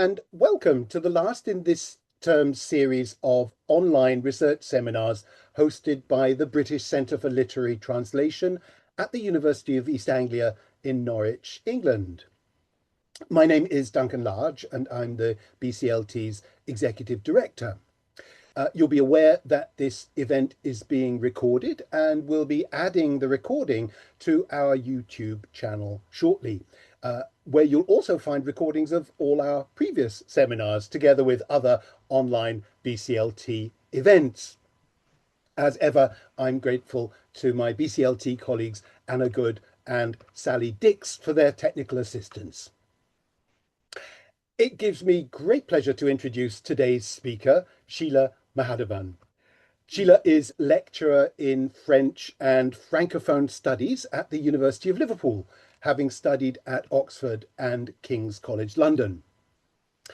and welcome to the last in this term's series of online research seminars hosted by the British Centre for Literary Translation at the University of East Anglia in Norwich, England. My name is Duncan Large, and I'm the BCLT's Executive Director. You'll be aware that this event is being recorded, and we'll be adding the recording to our YouTube channel shortly, where you'll also find recordings of all our previous seminars, together with other online BCLT events. As ever, I'm grateful to my BCLT colleagues Anna Good and Sally Dix for their technical assistance. It gives me great pleasure to introduce today's speaker, Sheela Mahadevan. Sheela is lecturer in French and Francophone studies at the University of Liverpool, having studied at Oxford and King's College London.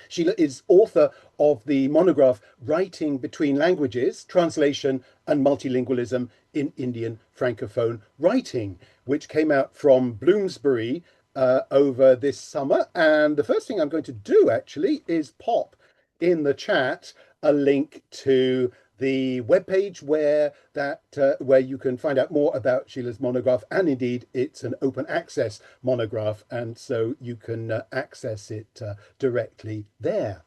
Sheela is author of the monograph Writing Between Languages, Translation and Multilingualism in Indian Francophone Writing, which came out from Bloomsbury over this summer. And the first thing I'm going to do actually is pop in the chat a link to the webpage where you can find out more about Sheela's monograph, and indeed it's an open access monograph, and so you can access it directly there.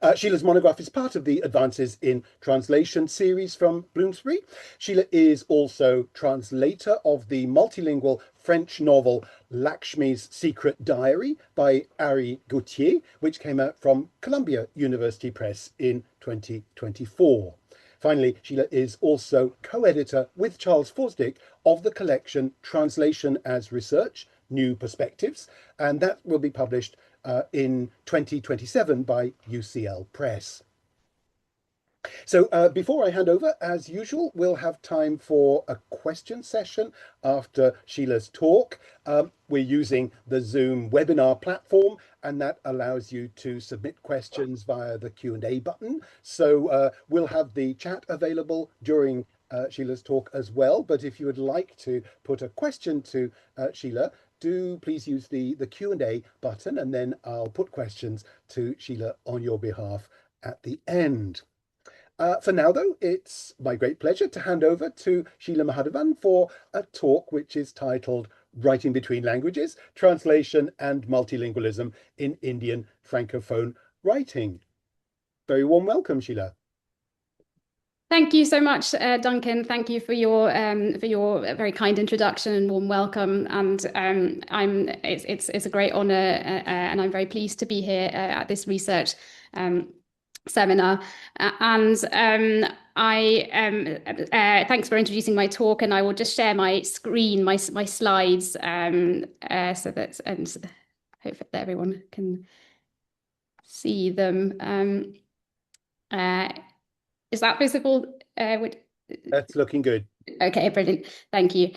Sheela's monograph is part of the Advances in Translation series from Bloomsbury. Sheela is also translator of the multilingual French novel Lakshmi's Secret Diary by Ari Gautier, which came out from Columbia University Press in 2024. Finally, Sheela is also co-editor with Charles Fosdick of the collection Translation as Research, New Perspectives, and that will be published in 2027 by UCL Press. So before I hand over, as usual, we'll have time for a question session after Sheela's talk. We're using the Zoom webinar platform, and that allows you to submit questions via the Q&A button. So we'll have the chat available during Sheela's talk as well. But if you would like to put a question to Sheela, do please use the Q&A button, and then I'll put questions to Sheela on your behalf at the end. For now, though, it's my great pleasure to hand over to Sheela Mahadevan for a talk which is titled Writing Between Languages, Translation and Multilingualism in Indian Francophone Writing. Very warm welcome, Sheela. Thank you so much, Duncan. Thank you for your very kind introduction and warm welcome. And it's a great honour, and I'm very pleased to be here at this research seminar. And thanks for introducing my talk. And I will just share my screen, my slides, so that hope that everyone can see them. Is that visible? That's looking good. Okay, brilliant. Thank you.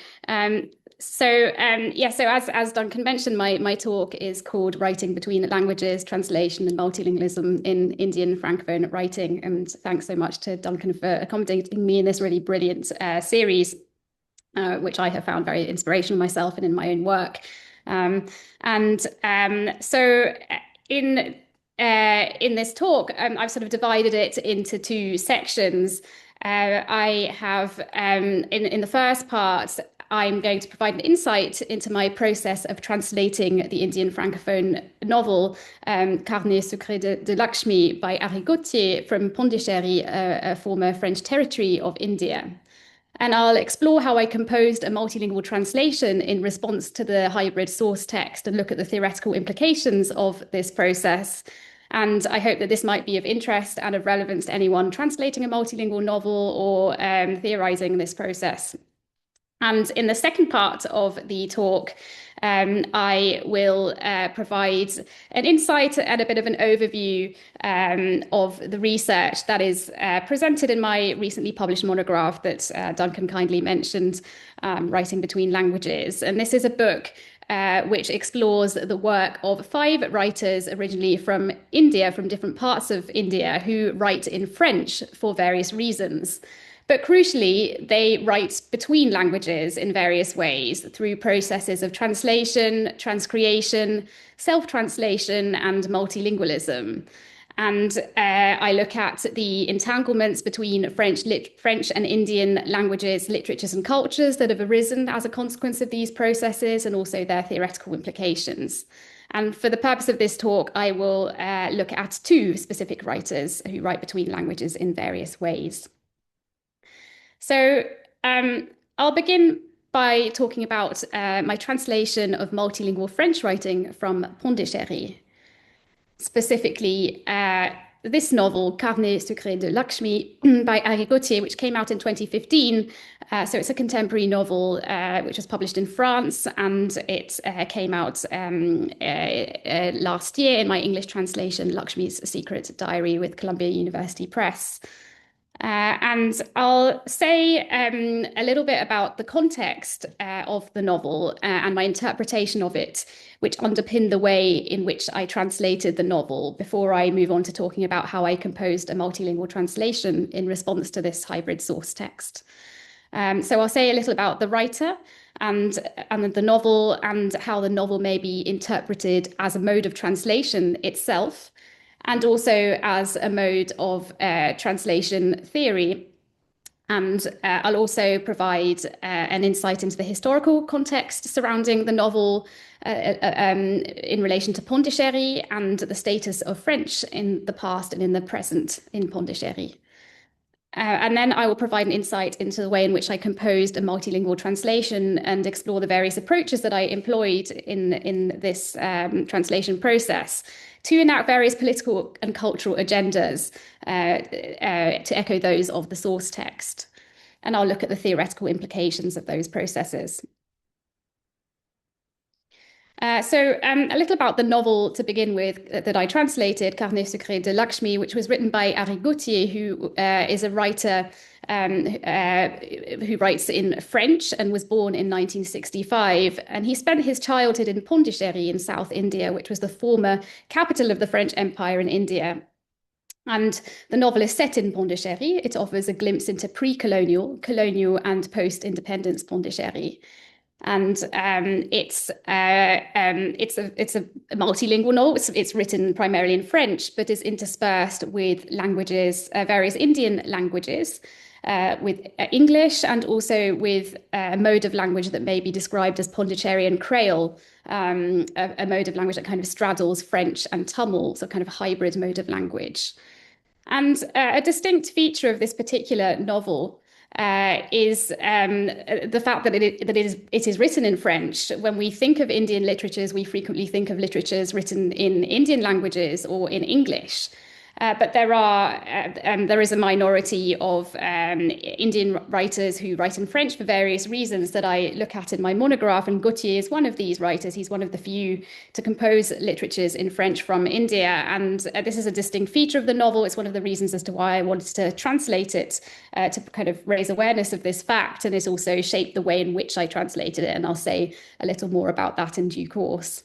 So as Duncan mentioned, my talk is called Writing Between Languages, Translation and Multilingualism in Indian Francophone Writing. And thanks so much to Duncan for accommodating me in this really brilliant series, which I have found very inspirational myself and in my own work. So in this talk, I've sort of divided it into two sections. I have, in the first part, I'm going to provide an insight into my process of translating the Indian Francophone novel, Carnet Secret de Lakshmi by Ari Gautier from Pondicherry, a former French territory of India. And I'll explore how I composed a multilingual translation in response to the hybrid source text and look at the theoretical implications of this process. And I hope that this might be of interest and of relevance to anyone translating a multilingual novel or theorizing this process. And in the second part of the talk, I will provide an insight and a bit of an overview of the research that is presented in my recently published monograph that Duncan kindly mentioned, Writing Between Languages. And this is a book which explores the work of 5 writers originally from India, from different parts of India, who write in French for various reasons. But crucially, they write between languages in various ways through processes of translation, transcreation, self-translation, and multilingualism. And I look at the entanglements between French and Indian languages, literatures, and cultures that have arisen as a consequence of these processes, and also their theoretical implications. And for the purpose of this talk, I will look at two specific writers who write between languages in various ways. So I'll begin by talking about my translation of multilingual French writing from Pondichéry. Specifically, this novel, Carnet secret de Lakshmi, by Ari Gautier, which came out in 2015. So it's a contemporary novel which was published in France, and it came out last year in my English translation, Lakshmi's Secret Diary, with Columbia University Press. And I'll say a little bit about the context of the novel and my interpretation of it, which underpinned the way in which I translated the novel, before I move on to talking about how I composed a multilingual translation in response to this hybrid source text. So I'll say a little about the writer and the novel, and how the novel may be interpreted as a mode of translation itself, and also as a mode of translation theory. And I'll also provide an insight into the historical context surrounding the novel in relation to Pondichéry and the status of French in the past and in the present in Pondichéry. And then I will provide an insight into the way in which I composed a multilingual translation and explore the various approaches that I employed in this translation process to enact various political and cultural agendas to echo those of the source text. And I'll look at the theoretical implications of those processes. So a little about the novel to begin with that I translated, Carnet secret de Lakshmi, which was written by Ari Gautier, who is a writer who writes in French and was born in 1965. And he spent his childhood in Pondichéry in South India, which was the former capital of the French Empire in India. And the novel is set in Pondichéry. It offers a glimpse into pre-colonial, colonial, and post-independence Pondichéry. And it's a multilingual novel. It's written primarily in French, but is interspersed with languages, various Indian languages, with English, and also with a mode of language that may be described as Pondicherrian Creole, a mode of language that kind of straddles French and Tamil, so kind of a hybrid mode of language. And a distinct feature of this particular novel is the fact that it is written in French. When we think of Indian literatures, we frequently think of literatures written in Indian languages or in English. But there is a minority of Indian writers who write in French for various reasons that I look at in my monograph, and Gautier is one of these writers. He's one of the few to compose literatures in French from India, and this is a distinct feature of the novel. It's one of the reasons as to why I wanted to translate it, to kind of raise awareness of this fact, and it's also shaped the way in which I translated it, and I'll say a little more about that in due course.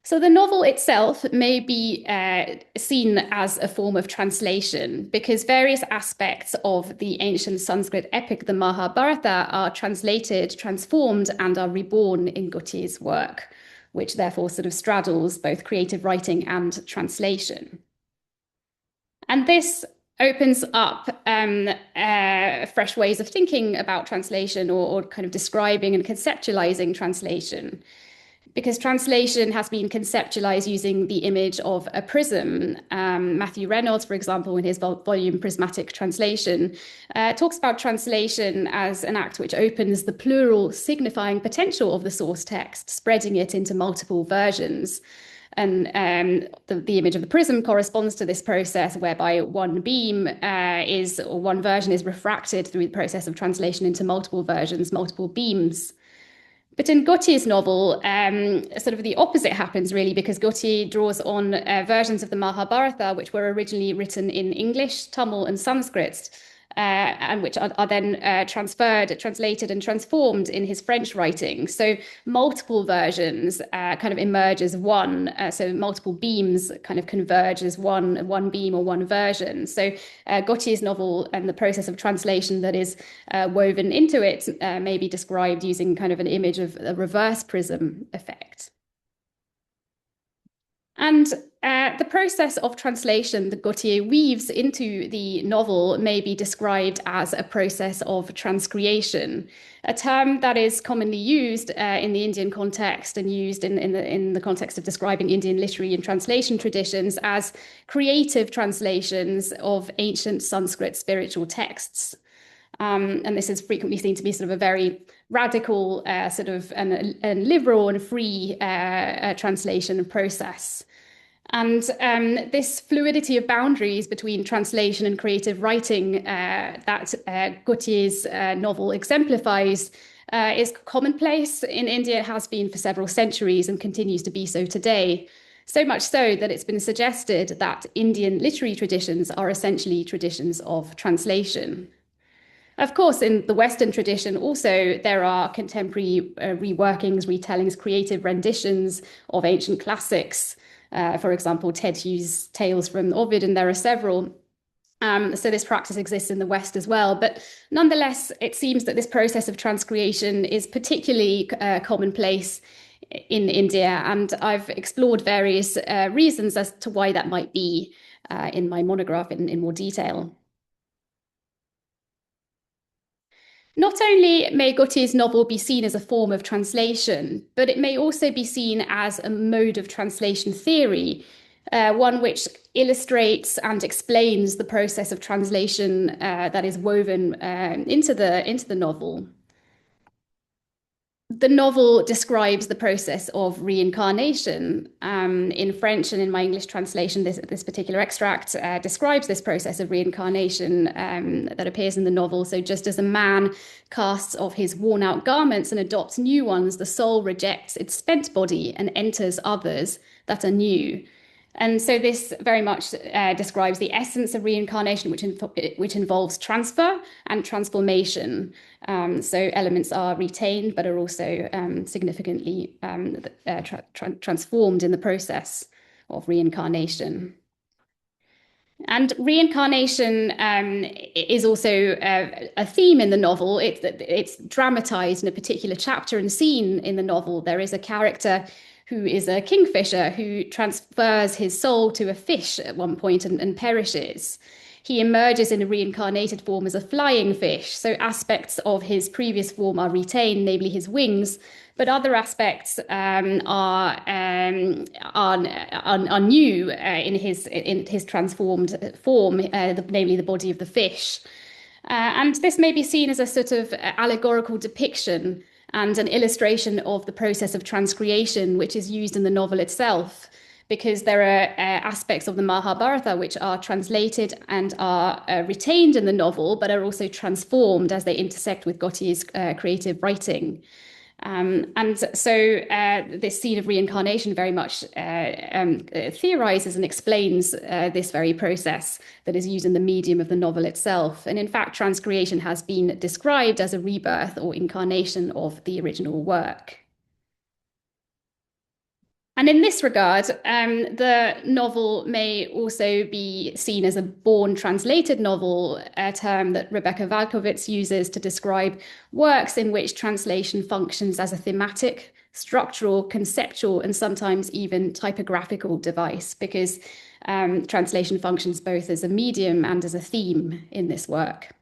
So the novel itself may be seen as a form of translation, because various aspects of the ancient Sanskrit epic, the Mahabharata, are translated, transformed, and are reborn in Gautier's work, which therefore sort of straddles both creative writing and translation. And this opens up fresh ways of thinking about translation, or kind of describing and conceptualizing translation. Because translation has been conceptualized using the image of a prism. Matthew Reynolds, for example, in his volume Prismatic Translation, talks about translation as an act which opens the plural signifying potential of the source text, spreading it into multiple versions. And the image of the prism corresponds to this process, whereby one beam or one version is refracted through the process of translation into multiple versions, multiple beams. But in Gautier's novel, sort of the opposite happens, really, because Gautier draws on versions of the Mahabharata, which were originally written in English, Tamil, and Sanskrit, and which are then transferred, translated, and transformed in his French writing. So multiple versions kind of emerge as one. So multiple beams kind of converge as one beam or one version. So Gautier's novel and the process of translation that is woven into it may be described using kind of an image of a reverse prism effect. And the process of translation that Gautier weaves into the novel may be described as a process of transcreation, a term that is commonly used in the Indian context and used in the context of describing Indian literary and translation traditions as creative translations of ancient Sanskrit spiritual texts. And this is frequently seen to be sort of a very radical, sort of and liberal and free translation process. And this fluidity of boundaries between translation and creative writing that Gautier's novel exemplifies is commonplace in India. It has been for several centuries and continues to be so today. So much so that it's been suggested that Indian literary traditions are essentially traditions of translation. Of course, in the Western tradition, also, there are contemporary reworkings, retellings, creative renditions of ancient classics. For example, Ted Hughes' Tales from Ovid, and there are several. So this practice exists in the West as well. But nonetheless, it seems that this process of transcreation is particularly commonplace in India. And I've explored various reasons as to why that might be in my monograph in more detail. Not only may Gautier's novel be seen as a form of translation, but it may also be seen as a mode of translation theory, one which illustrates and explains the process of translation that is woven into the novel. The novel describes the process of reincarnation. In French and in my English translation, this particular extract describes this process of reincarnation that appears in the novel. So just as a man casts off his worn-out garments and adopts new ones, the soul rejects its spent body and enters others that are new. And so this very much describes the essence of reincarnation, which involves transfer and transformation. So elements are retained, but are also significantly transformed in the process of reincarnation. And reincarnation is also a theme in the novel. It's dramatized in a particular chapter and scene in the novel. There is a character who is a kingfisher who transfers his soul to a fish at one point and perishes. He emerges in a reincarnated form as a flying fish, so aspects of his previous form are retained, namely his wings, but other aspects are new in his transformed form, namely the body of the fish. And this may be seen as a sort of allegorical depiction and an illustration of the process of transcreation, which is used in the novel itself, because there are aspects of the Mahabharata which are translated and are retained in the novel, but are also transformed as they intersect with Gautier's creative writing. And so this scene of reincarnation very much theorizes and explains this very process that is used in the medium of the novel itself. And in fact, transcreation has been described as a rebirth or incarnation of the original work. And in this regard, the novel may also be seen as a born translated novel, a term that Rebecca Valkovits uses to describe works in which translation functions as a thematic, structural, conceptual, and sometimes even typographical device, because translation functions both as a medium and as a theme in this work.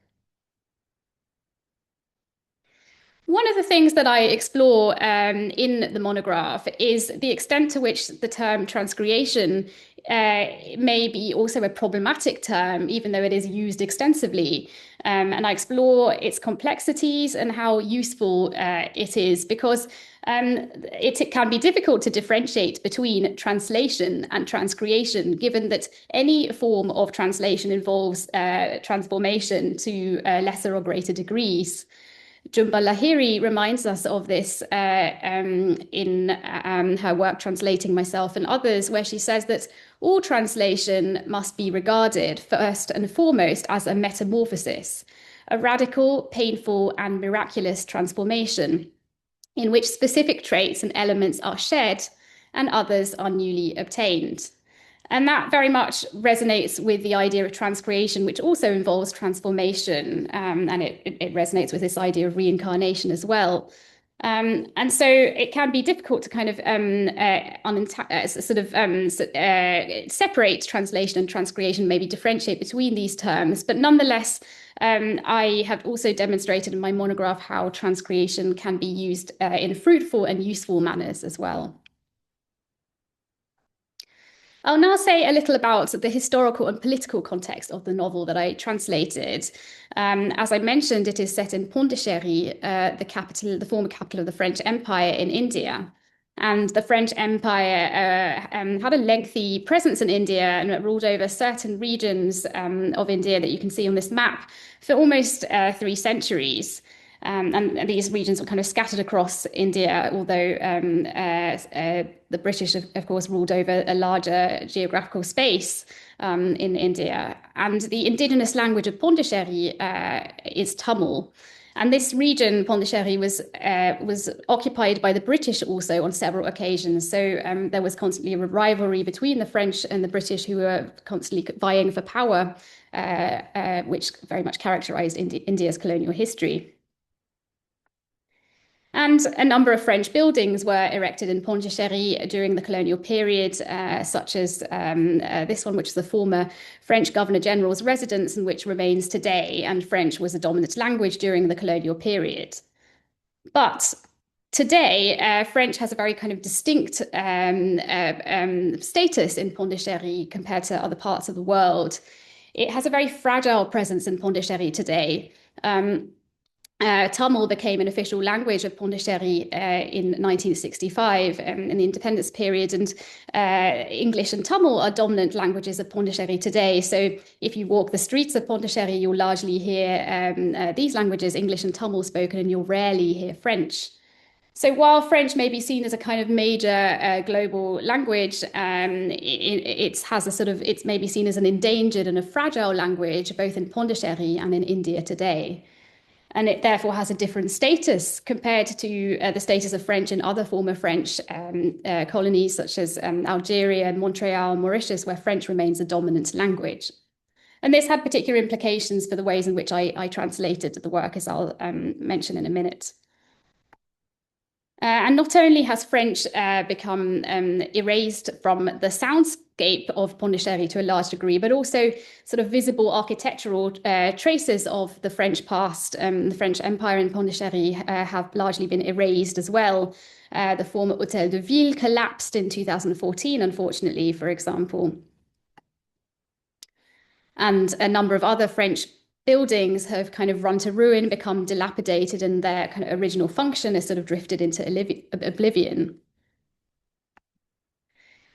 One of the things that I explore in the monograph is the extent to which the term transcreation may be also a problematic term, even though it is used extensively. And I explore its complexities and how useful it is, because it can be difficult to differentiate between translation and transcreation, given that any form of translation involves transformation to lesser or greater degrees. Jhumpa Lahiri reminds us of this in her work Translating Myself and Others, where she says that all translation must be regarded first and foremost as a metamorphosis, a radical, painful, and miraculous transformation in which specific traits and elements are shed and others are newly obtained. And that very much resonates with the idea of transcreation, which also involves transformation. And it resonates with this idea of reincarnation as well. And so it can be difficult to kind of separate translation and transcreation, maybe differentiate between these terms. But nonetheless, I have also demonstrated in my monograph how transcreation can be used in fruitful and useful manners as well. I'll now say a little about the historical and political context of the novel that I translated. As I mentioned, it is set in Pondicherry, the former capital of the French Empire in India. And the French Empire had a lengthy presence in India and ruled over certain regions of India that you can see on this map for almost 3 centuries. And these regions were kind of scattered across India, although the British, of course, ruled over a larger geographical space in India. And the indigenous language of Pondicherry is Tamil. And this region, Pondicherry, was occupied by the British also on several occasions. So there was constantly a rivalry between the French and the British, who were constantly vying for power, which very much characterized India's colonial history. And a number of French buildings were erected in Pondicherry during the colonial period, such as this one, which is the former French Governor General's residence, and which remains today. And French was a dominant language during the colonial period. But today, French has a very kind of distinct status in Pondicherry compared to other parts of the world. It has a very fragile presence in Pondicherry today. Tamil became an official language of Pondicherry in 1965 in the independence period, and English and Tamil are dominant languages of Pondicherry today. So if you walk the streets of Pondicherry, you'll largely hear these languages, English and Tamil, spoken, and you'll rarely hear French. So while French may be seen as a kind of major global language, it's maybe seen as an endangered and a fragile language, both in Pondicherry and in India today. And it therefore has a different status compared to the status of French in other former French colonies, such as Algeria, Montreal, Mauritius, where French remains a dominant language. And this had particular implications for the ways in which I translated the work, as I'll mention in a minute. And not only has French become erased from the soundscape of Pondicherry to a large degree, but also sort of visible architectural traces of the French past. The French Empire in Pondicherry have largely been erased as well. The former Hôtel de Ville collapsed in 2014, unfortunately, for example. And a number of other French buildings have kind of run to ruin, become dilapidated, and their kind of original function has sort of drifted into oblivion.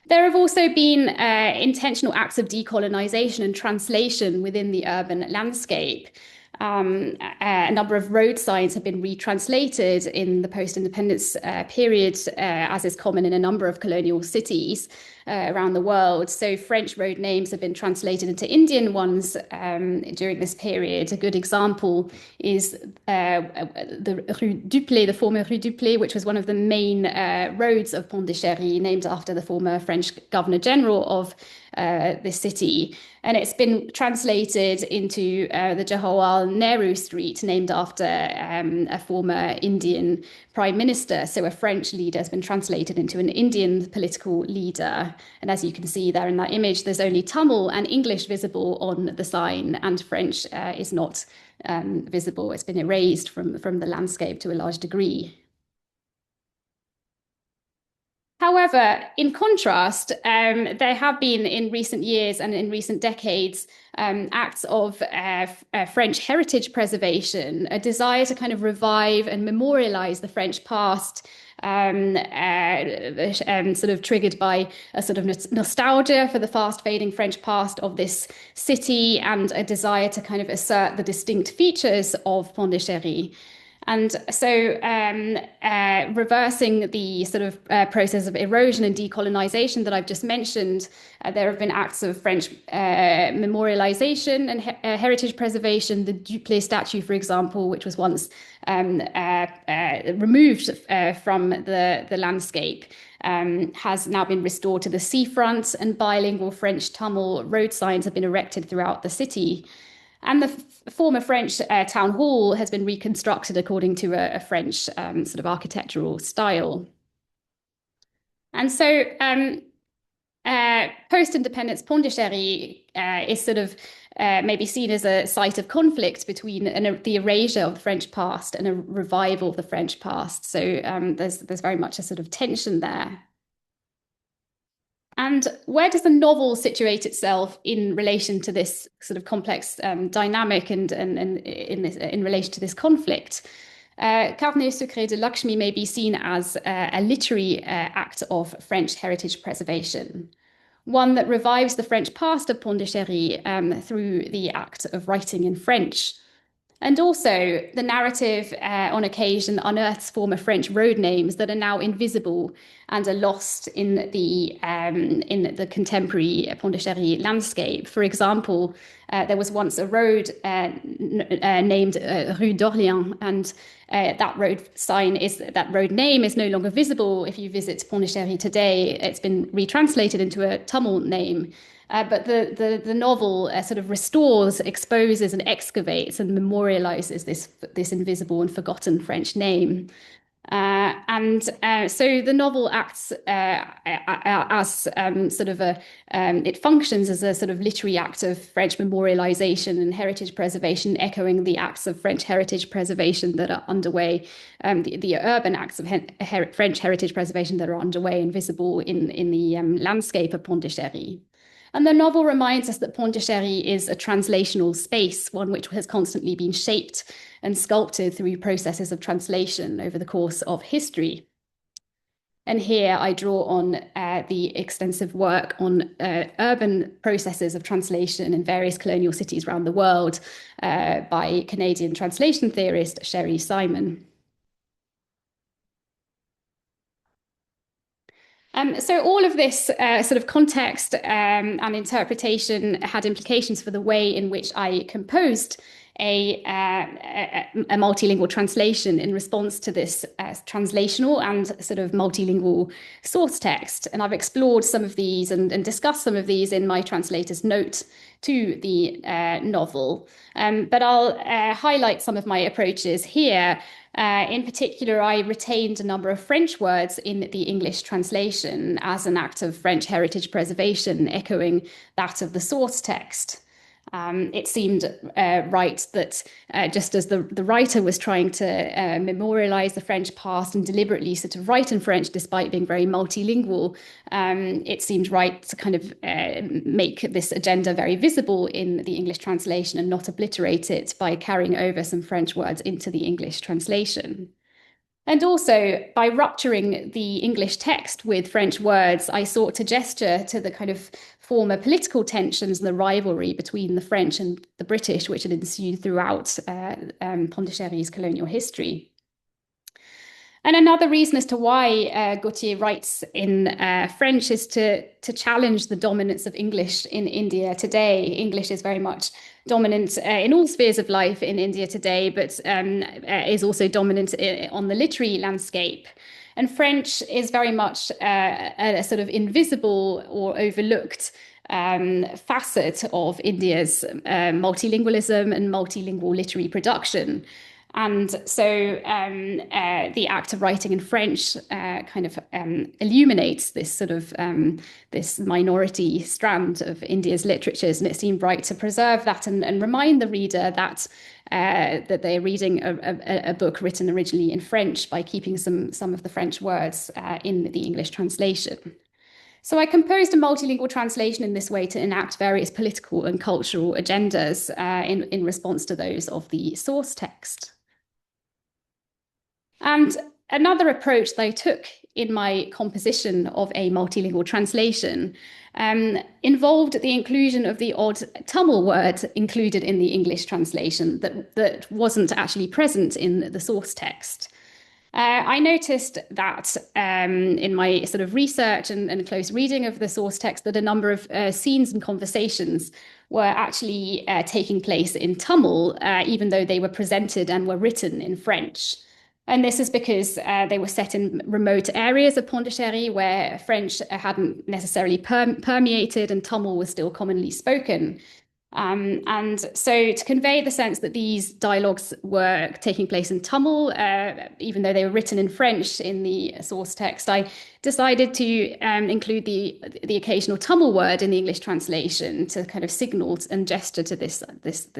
There have also been intentional acts of decolonization and translation within the urban landscape. A number of road signs have been retranslated in the post-independence period, as is common in a number of colonial cities around the world. So French road names have been translated into Indian ones during this period. A good example is the Rue Duplay, the former Rue Duplay, which was one of the main roads of Pondicherry, named after the former French Governor General of this city. And it's been translated into the Jawaharlal Nehru Street, named after a former Indian prime minister. So a French leader has been translated into an Indian political leader. And as you can see there in that image, there's only Tamil and English visible on the sign, and French is not visible. It's been erased from the landscape to a large degree. However, in contrast, there have been in recent years and in recent decades acts of French heritage preservation, a desire to kind of revive and memorialize the French past, sort of triggered by a sort of nostalgia for the fast fading French past of this city and a desire to kind of assert the distinct features of Pondicherry. And so reversing the sort of process of erosion and decolonization that I've just mentioned, there have been acts of French memorialization and heritage preservation. The Dupleix statue, for example, which was once removed from the landscape, has now been restored to the seafront, and bilingual French-Tamil road signs have been erected throughout the city. And the former French town hall has been reconstructed according to a French sort of architectural style. And so post-independence Pondichéry is sort of maybe seen as a site of conflict between the erasure of the French past and a revival of the French past. So there's very much a sort of tension there. And where does the novel situate itself in relation to this sort of complex dynamic and in relation to this conflict? Carnet Secret de Lakshmi may be seen as a literary act of French heritage preservation, one that revives the French past of Pondichéry through the act of writing in French. And also, the narrative on occasion unearths former French road names that are now invisible and are lost in the contemporary Pondichéry landscape. For example, there was once a road named Rue d'Orléans, and that road name is no longer visible if you visit Pondichéry today. It's been retranslated into a Tamil name. But the novel sort of restores, exposes, and excavates and memorializes this invisible and forgotten French name. So the novel acts as sort of it functions as a sort of literary act of French memorialization and heritage preservation, echoing the acts of French heritage preservation that are underway, the urban acts of French heritage preservation that are underway and visible in the landscape of Pondichéry. And the novel reminds us that Pondichéry is a translational space, one which has constantly been shaped and sculpted through processes of translation over the course of history. And here I draw on the extensive work on urban processes of translation in various colonial cities around the world by Canadian translation theorist Sherry Simon. So all of this sort of context and interpretation had implications for the way in which I composed a multilingual translation in response to this translational and sort of multilingual source text. And I've explored some of these and discussed some of these in my translator's note to the novel. But I'll highlight some of my approaches here. In particular, I retained a number of French words in the English translation as an act of French heritage preservation, echoing that of the source text. It seemed right that just as the writer was trying to memorialize the French past and deliberately sort of write in French despite being very multilingual, it seemed right to kind of make this agenda very visible in the English translation and not obliterate it by carrying over some French words into the English translation. And also, by rupturing the English text with French words, I sought to gesture to the kind of former political tensions and the rivalry between the French and the British, which had ensued throughout Pondichéry's colonial history. And another reason as to why Gautier writes in French is to challenge the dominance of English in India today. English is very much dominant in all spheres of life in India today, but is also dominant on the literary landscape. And French is very much a sort of invisible or overlooked facet of India's multilingualism and multilingual literary production. And so the act of writing in French kind of illuminates this sort of this minority strand of India's literatures, and it seemed right to preserve that and remind the reader that that they're reading a book written originally in French by keeping some of the French words in the English translation. So I composed a multilingual translation in this way to enact various political and cultural agendas in response to those of the source text. And another approach that I took in my composition of a multilingual translation involved the inclusion of the odd Tamil word included in the English translation that wasn't actually present in the source text. I noticed that in my sort of research and close reading of the source text that a number of scenes and conversations were actually taking place in Tamil, even though they were presented and were written in French. And this is because they were set in remote areas of Pondicherry where French hadn't necessarily permeated and Tamil was still commonly spoken. And so to convey the sense that these dialogues were taking place in Tamil, even though they were written in French in the source text, I decided to include the occasional Tamil word in the English translation to kind of signal and gesture to this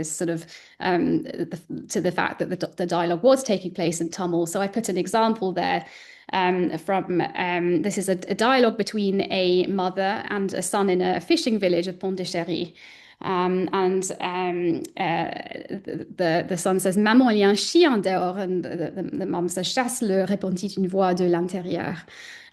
sort of to the fact that the dialogue was taking place in Tamil. So I put an example there. This is a dialogue between a mother and a son in a fishing village of Pondicherry. The son says, Maman, il y a un chien dehors. And the mom says, Chasse-le, répondit une voix de l'intérieur.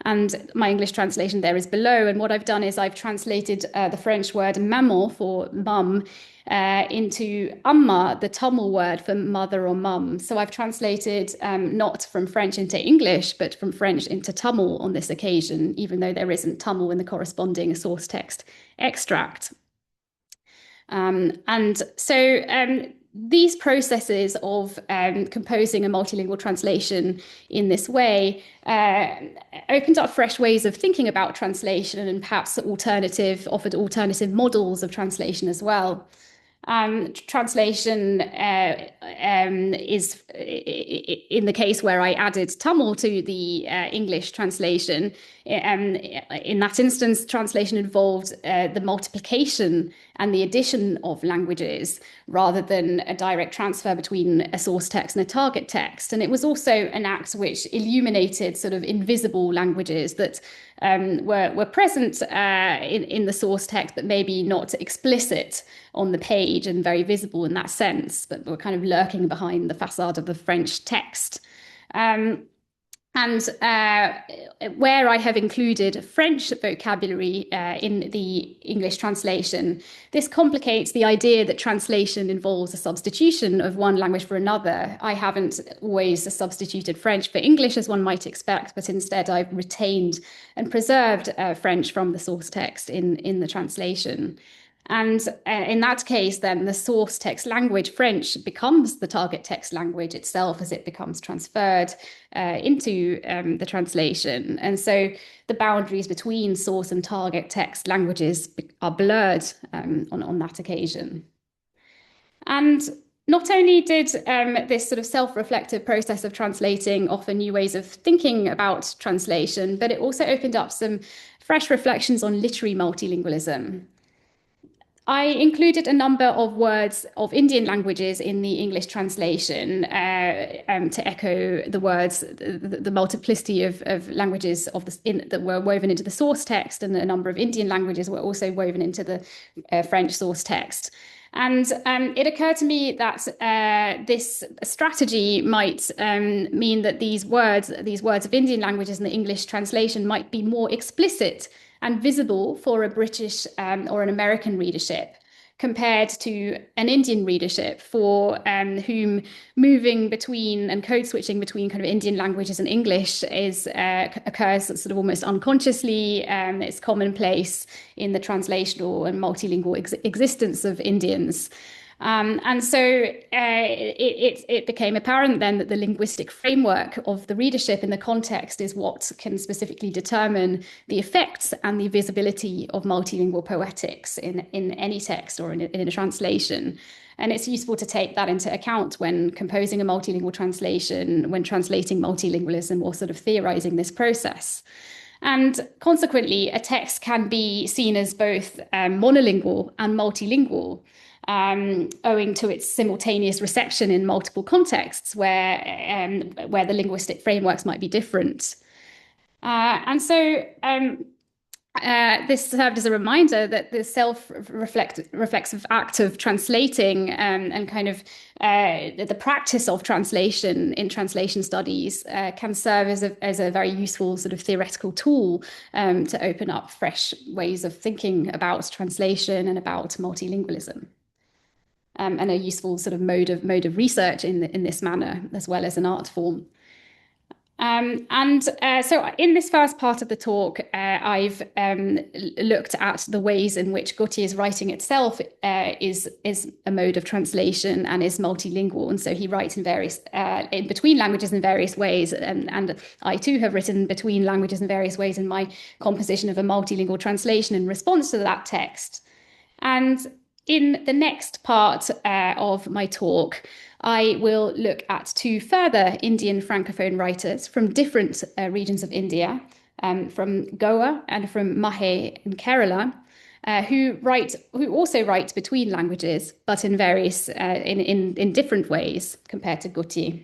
And my English translation there is below. And what I've done is I've translated the French word maman for mum into amma, the Tamil word for mother or mum. So I've translated not from French into English, but from French into Tamil on this occasion, even though there isn't Tamil in the corresponding source text extract. And so these processes of composing a multilingual translation in this way opened up fresh ways of thinking about translation and perhaps offered alternative models of translation as well. Translation is, in the case where I added Tamil to the English translation, in that instance, translation involved the multiplication and the addition of languages rather than a direct transfer between a source text and a target text. And it was also an act which illuminated sort of invisible languages that were present in the source text, but maybe not explicit on the page and very visible in that sense, but were kind of lurking behind the facade of the French text. And where I have included French vocabulary in the English translation, this complicates the idea that translation involves a substitution of one language for another. I haven't always substituted French for English as one might expect, but instead I've retained and preserved French from the source text in the translation. And in that case, then the source text language, French, becomes the target text language itself as it becomes transferred into the translation. And so the boundaries between source and target text languages are blurred on that occasion. And not only did this sort of self-reflective process of translating offer new ways of thinking about translation, but it also opened up some fresh reflections on literary multilingualism. I included a number of words of Indian languages in the English translation to echo the words, the multiplicity of languages that were woven into the source text, and a number of Indian languages were also woven into the French source text. And it occurred to me that this strategy might mean that these words of Indian languages in the English translation might be more explicit and visible for a British or an American readership compared to an Indian readership for whom moving between and code switching between kind of Indian languages and English occurs sort of almost unconsciously. It's commonplace in the translational and multilingual existence of Indians. And so it became apparent then that the linguistic framework of the readership in the context is what can specifically determine the effects and the visibility of multilingual poetics in any text or in a translation. And it's useful to take that into account when composing a multilingual translation, when translating multilingualism or sort of theorizing this process. And consequently, a text can be seen as both monolingual and multilingual, owing to its simultaneous reception in multiple contexts where the linguistic frameworks might be different. And so this served as a reminder that the self-reflexive act of translating and kind of the practice of translation in translation studies can serve as a very useful sort of theoretical tool to open up fresh ways of thinking about translation and about multilingualism. And a useful sort of mode of research in this manner, as well as an art form. So in this first part of the talk, I've looked at the ways in which Gautier's writing itself is a mode of translation and is multilingual. And so he writes in between languages in various ways. And I too have written between languages in various ways in my composition of a multilingual translation in response to that text. And in the next part of my talk, I will look at two further Indian Francophone writers from different regions of India, from Goa and from Mahe in Kerala, who also write between languages, but in various in different ways compared to Gautier.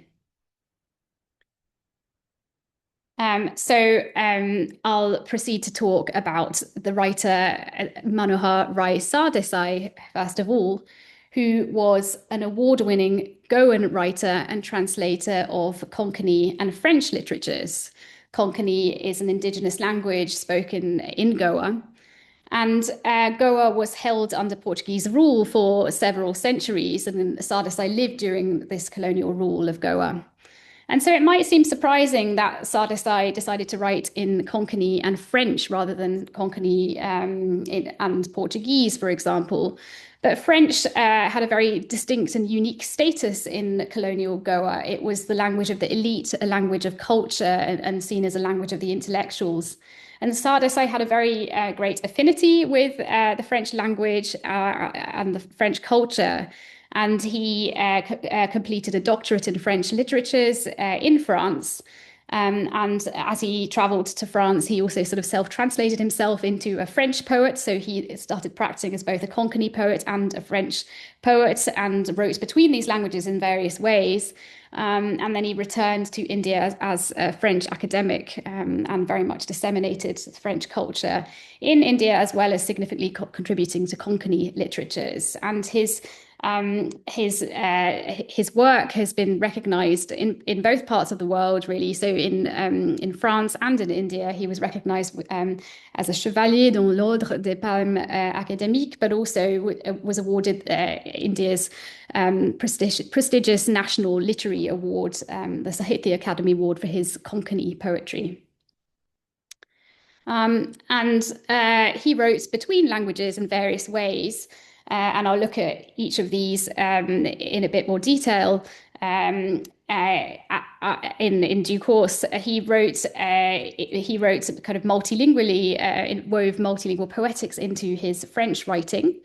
I'll proceed to talk about the writer Manohar Rai Sardesai, first of all, who was an award-winning Goan writer and translator of Konkani and French literatures. Konkani is an indigenous language spoken in Goa, and Goa was held under Portuguese rule for several centuries, and Sardesai lived during this colonial rule of Goa. And so it might seem surprising that Sardesai decided to write in Konkani and French rather than Konkani and Portuguese, for example. But French had a very distinct and unique status in colonial Goa. It was the language of the elite, a language of culture, and seen as a language of the intellectuals. And Sardesai had a very great affinity with the French language and the French culture. And he completed a doctorate in French literatures in France. And as he traveled to France, he also sort of self-translated himself into a French poet. So he started practicing as both a Konkani poet and a French poet and wrote between these languages in various ways. And then he returned to India as a French academic and very much disseminated French culture in India, as well as significantly contributing to Konkani literatures. And his work has been recognized in both parts of the world, really. So in France and in India, he was recognized as a chevalier dans l'ordre des palmes académiques, but also was awarded India's prestigious national literary award, the Sahitya Academy Award, for his Konkani poetry. He wrote between languages in various ways. And I'll look at each of these in a bit more detail in due course. He wrote kind of multilingually, wove multilingual poetics into his French writing.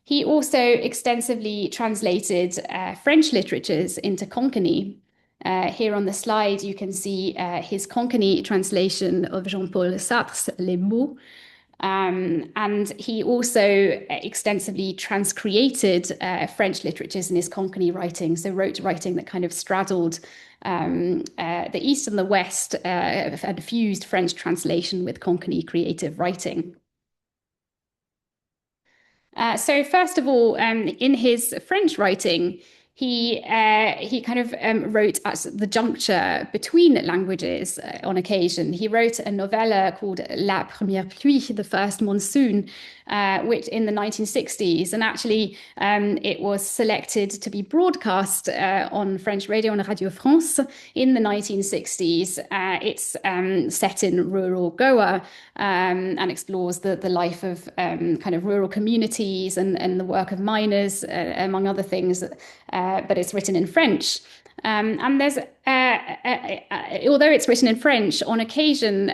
He also extensively translated French literatures into Konkani. Here on the slide, you can see his Konkani translation of Jean-Paul Sartre's Les Mots. And he also extensively transcreated French literatures in his Konkani writing, so wrote writing that kind of straddled the East and the West and fused French translation with Konkani creative writing. So first of all, in his French writing, he kind of wrote at the juncture between languages on occasion. He wrote a novella called La Première Pluie, the First Monsoon, which in the 1960s, and actually it was selected to be broadcast on French radio, on Radio France, in the 1960s. It's set in rural Goa and explores the life of kind of rural communities and the work of miners, among other things, but it's written in French. And there's, although it's written in French, on occasion,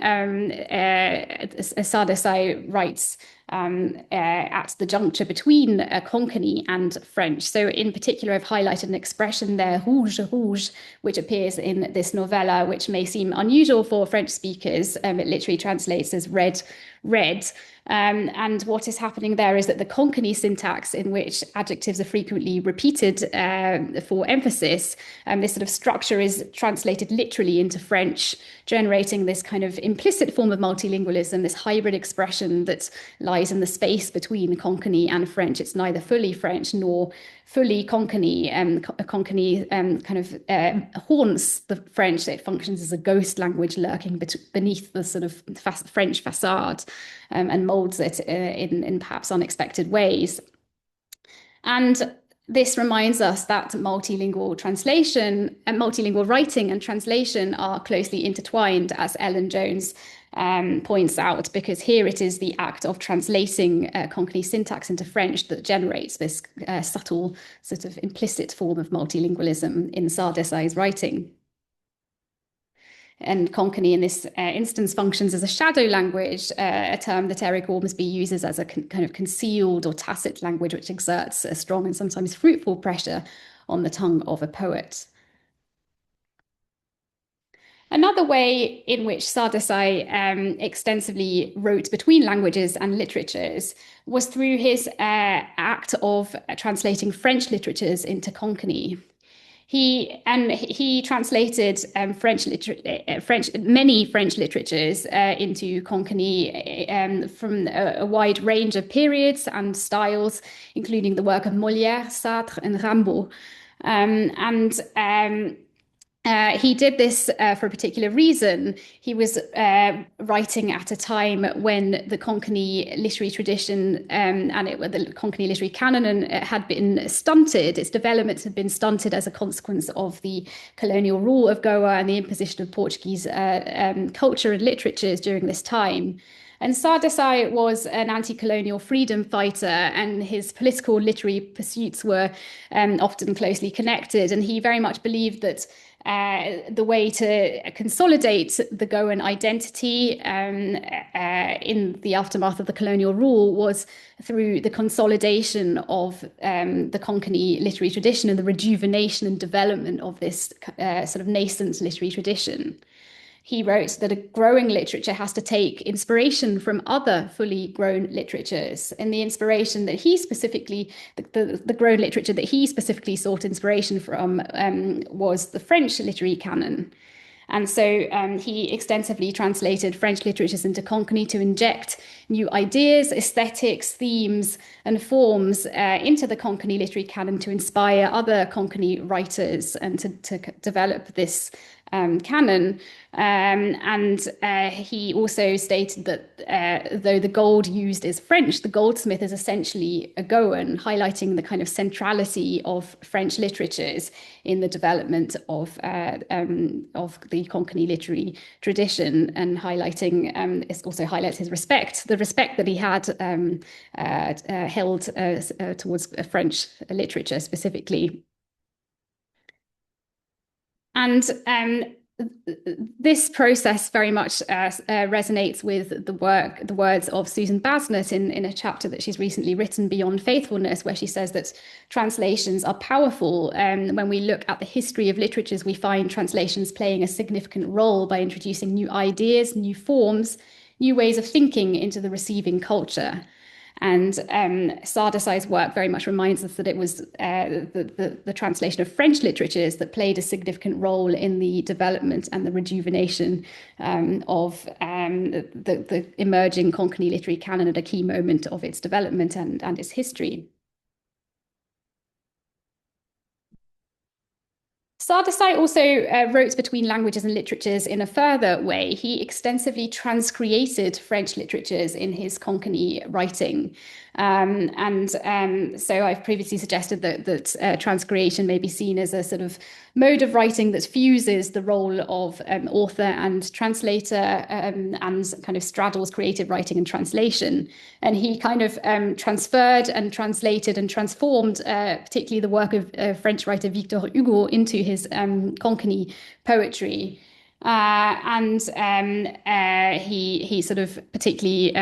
Sardesai writes at the juncture between Konkani and French. So in particular, I've highlighted an expression there, rouge, rouge, which appears in this novella, which may seem unusual for French speakers. It literally translates as red, read. And what is happening there is that the Konkani syntax, in which adjectives are frequently repeated for emphasis, this sort of structure is translated literally into French, generating this kind of implicit form of multilingualism, this hybrid expression that lies in the space between Konkani and French. It's neither fully French nor fully Konkani. Konkani kind of haunts the French. It functions as a ghost language lurking beneath the sort of French facade, and molds it in perhaps unexpected ways. And this reminds us that multilingual translation and multilingual writing and translation are closely intertwined, as Ellen Jones points out, because here it is the act of translating Konkani syntax into French that generates this subtle sort of implicit form of multilingualism in Sardesai's writing. And Konkani in this instance functions as a shadow language, a term that Eric Ormsby uses as a kind of concealed or tacit language, which exerts a strong and sometimes fruitful pressure on the tongue of a poet. Another way in which Sardesai extensively wrote between languages and literatures was through his act of translating French literatures into Konkani. He translated many French literatures into Konkani from a wide range of periods and styles, including the work of Molière, Sartre, and Rimbaud. He did this for a particular reason. He was writing at a time when the Konkani literary tradition and the Konkani literary canon had been stunted. Its development had been stunted as a consequence of the colonial rule of Goa and the imposition of Portuguese culture and literatures during this time. And Sardesai was an anti-colonial freedom fighter, and his political literary pursuits were often closely connected. And he very much believed that the way to consolidate the Goan identity in the aftermath of the colonial rule was through the consolidation of the Konkani literary tradition and the rejuvenation and development of this sort of nascent literary tradition. He wrote that a growing literature has to take inspiration from other fully grown literatures. And the inspiration that he specifically, the grown literature that he specifically sought inspiration from was the French literary canon. And so he extensively translated French literatures into Konkani to inject new ideas, aesthetics, themes, and forms into the Konkani literary canon to inspire other Konkani writers and to develop this canon. He also stated that though the gold used is French, the goldsmith is essentially a Goan, highlighting the kind of centrality of French literatures in the development of the Konkani literary tradition, and highlighting it also highlights his the respect that he had held towards French literature specifically. And this process very much resonates with the words of Susan Basnett in a chapter that she's recently written, Beyond Faithfulness, where she says that translations are powerful. When we look at the history of literatures, we find translations playing a significant role by introducing new ideas, new forms, new ways of thinking into the receiving culture. And Sardesai's work very much reminds us that it was the translation of French literatures that played a significant role in the development and the rejuvenation of the emerging Konkani literary canon at a key moment of its development and its history. Sardesai also wrote between languages and literatures in a further way. He extensively transcreated French literatures in his Konkani writing. So I've previously suggested that transcreation may be seen as a sort of mode of writing that fuses the role of author and translator and kind of straddles creative writing and translation. And he kind of transferred and translated and transformed particularly the work of French writer Victor Hugo into his Konkani poetry. He sort of particularly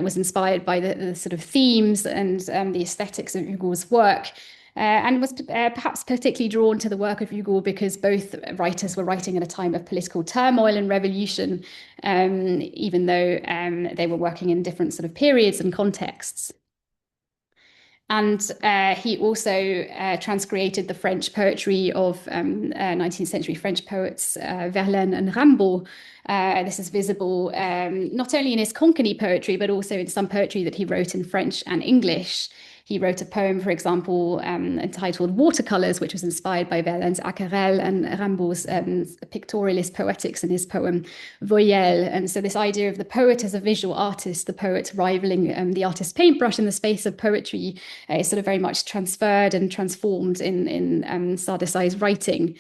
was inspired by the sort of themes and the aesthetics of Hugo's work. and was perhaps particularly drawn to the work of Hugo because both writers were writing at a time of political turmoil and revolution, even though they were working in different sort of periods and contexts. And he also transcreated the French poetry of 19th century French poets Verlaine and Rimbaud. This is visible not only in his Konkani poetry, but also in some poetry that he wrote in French and English. He wrote a poem, for example, entitled Watercolors, which was inspired by Verlaine's Aquarelle and Rimbaud's pictorialist poetics in his poem Voyelle. And so this idea of the poet as a visual artist, the poet rivaling the artist's paintbrush in the space of poetry, is sort of very much transferred and transformed in Sardesai's writing.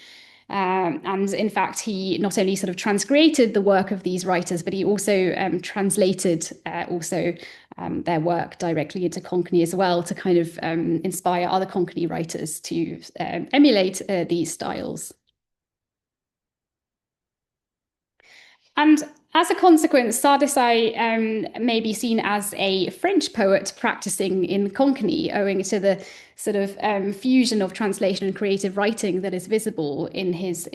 And in fact, he not only sort of transcreated the work of these writers, but he also translated their work directly into Konkani as well to kind of inspire other Konkani writers to emulate these styles. And as a consequence, Sardesai may be seen as a French poet practicing in Konkani, owing to the sort of fusion of translation and creative writing that is visible in his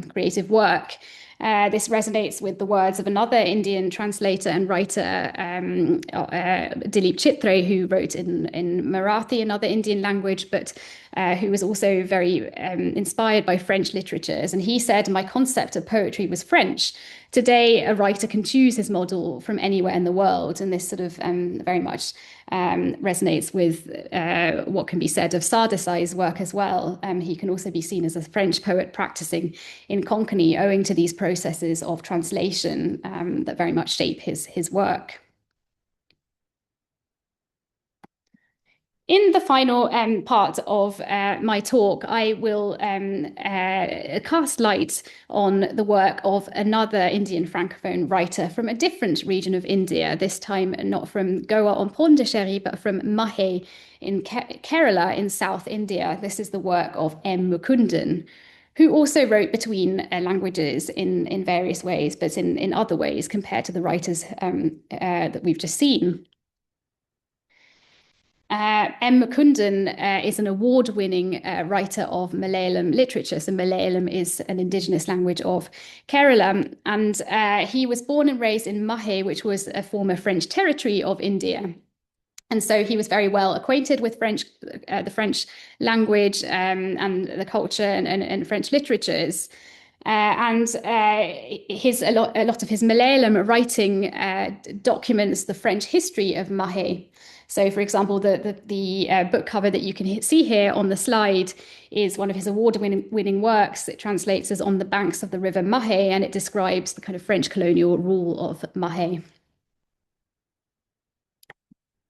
creative work. This resonates with the words of another Indian translator and writer, Dilip Chitre, who wrote in Marathi, another Indian language, but who was also very inspired by French literatures. And he said, "My concept of poetry was French. Today, a writer can choose his model from anywhere in the world." And this sort of very much resonates with what can be said of Sardesai's work as well. He can also be seen as a French poet practicing in Konkani, owing to these processes of translation that very much shape his work. In the final part of my talk, I will cast light on the work of another Indian Francophone writer from a different region of India, this time not from Goa on Pondicherry, but from Mahe in Kerala in South India. This is the work of M. Mukundan, who also wrote between languages in various ways, but in other ways compared to the writers that we've just seen. M. Mukundan is an award-winning writer of Malayalam literature. So Malayalam is an indigenous language of Kerala. And he was born and raised in Mahe, which was a former French territory of India. And so he was very well acquainted with the French language and the culture and French literatures. And a lot of his Malayalam writing documents the French history of Mahe. So, for example, the book cover that you can see here on the slide is one of his award-winning works. It translates as "On the Banks of the River Mahe," and it describes the kind of French colonial rule of Mahe.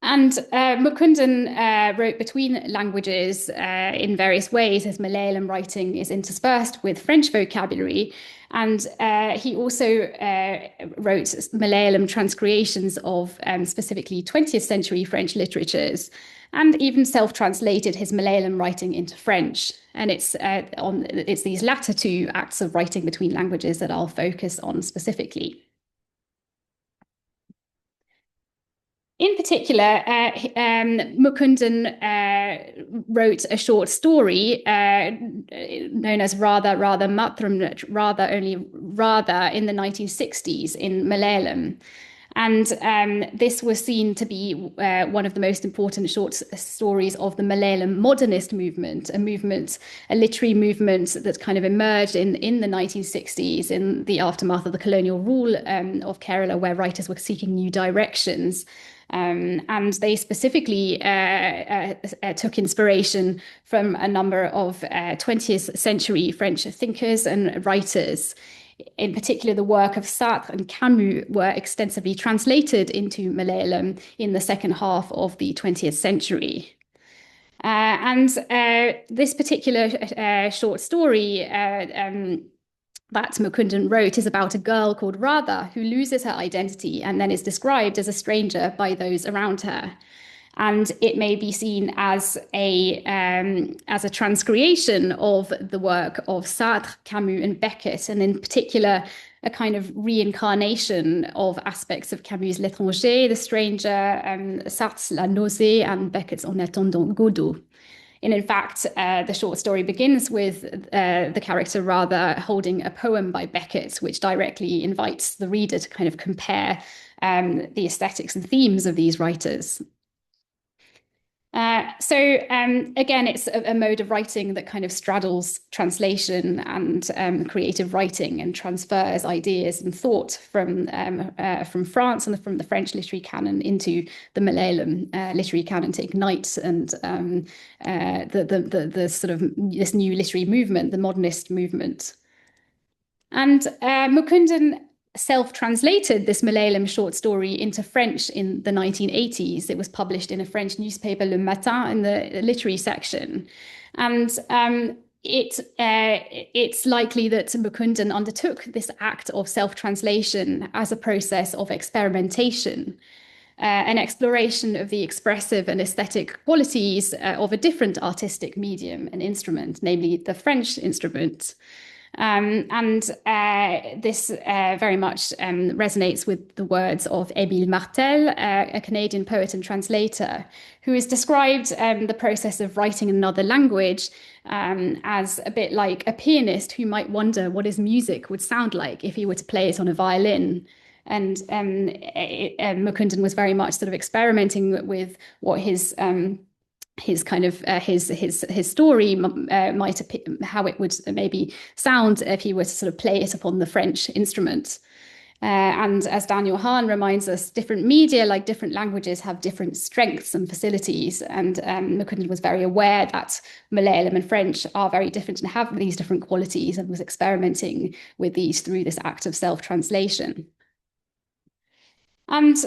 And Mukundan wrote between languages in various ways. His Malayalam writing is interspersed with French vocabulary. And he also wrote Malayalam transcreations of specifically 20th century French literatures, and even self-translated his Malayalam writing into French. And it's these latter two acts of writing between languages that I'll focus on specifically. In particular, Mukundan wrote a short story known as Radha Matram, Radha only Radha, in the 1960s in Malayalam. And this was seen to be one of the most important short stories of the Malayalam modernist movement, a literary movement that kind of emerged in the 1960s in the aftermath of the colonial rule of Kerala, where writers were seeking new directions. And they specifically took inspiration from a number of 20th century French thinkers and writers. In particular, the work of Sartre and Camus were extensively translated into Malayalam in the second half of the 20th century. And this particular short story that Mukundan wrote is about a girl called Radha who loses her identity and then is described as a stranger by those around her. And it may be seen as a transcreation of the work of Sartre, Camus, and Beckett, and in particular, a kind of reincarnation of aspects of Camus' L'étranger, The Stranger, Sartre's La Nausée, and Beckett's En attendant Godot. And in fact, the short story begins with the character rather holding a poem by Beckett, which directly invites the reader to kind of compare the aesthetics and themes of these writers. Again, it's a mode of writing that kind of straddles translation and creative writing and transfers ideas and thought from France and from the French literary canon into the Malayalam literary canon to ignite and the sort of this new literary movement, the modernist movement. And Mukundan self-translated this Malayalam short story into French in the 1980s. It was published in a French newspaper, Le Matin, in the literary section. And it's likely that Mukundan undertook this act of self-translation as a process of experimentation, an exploration of the expressive and aesthetic qualities of a different artistic medium and instrument, namely the French instrument. This very much resonates with the words of Émile Martel, a Canadian poet and translator, who has described the process of writing in another language as a bit like a pianist who might wonder what his music would sound like if he were to play it on a violin. And Mukundan was very much sort of experimenting with what his story might appear, how it would maybe sound if he were to sort of play it upon the French instrument. And as Daniel Hahn reminds us, different media, like different languages, have different strengths and facilities. And Mukundan was very aware that Malayalam and French are very different and have these different qualities, and was experimenting with these through this act of self-translation. And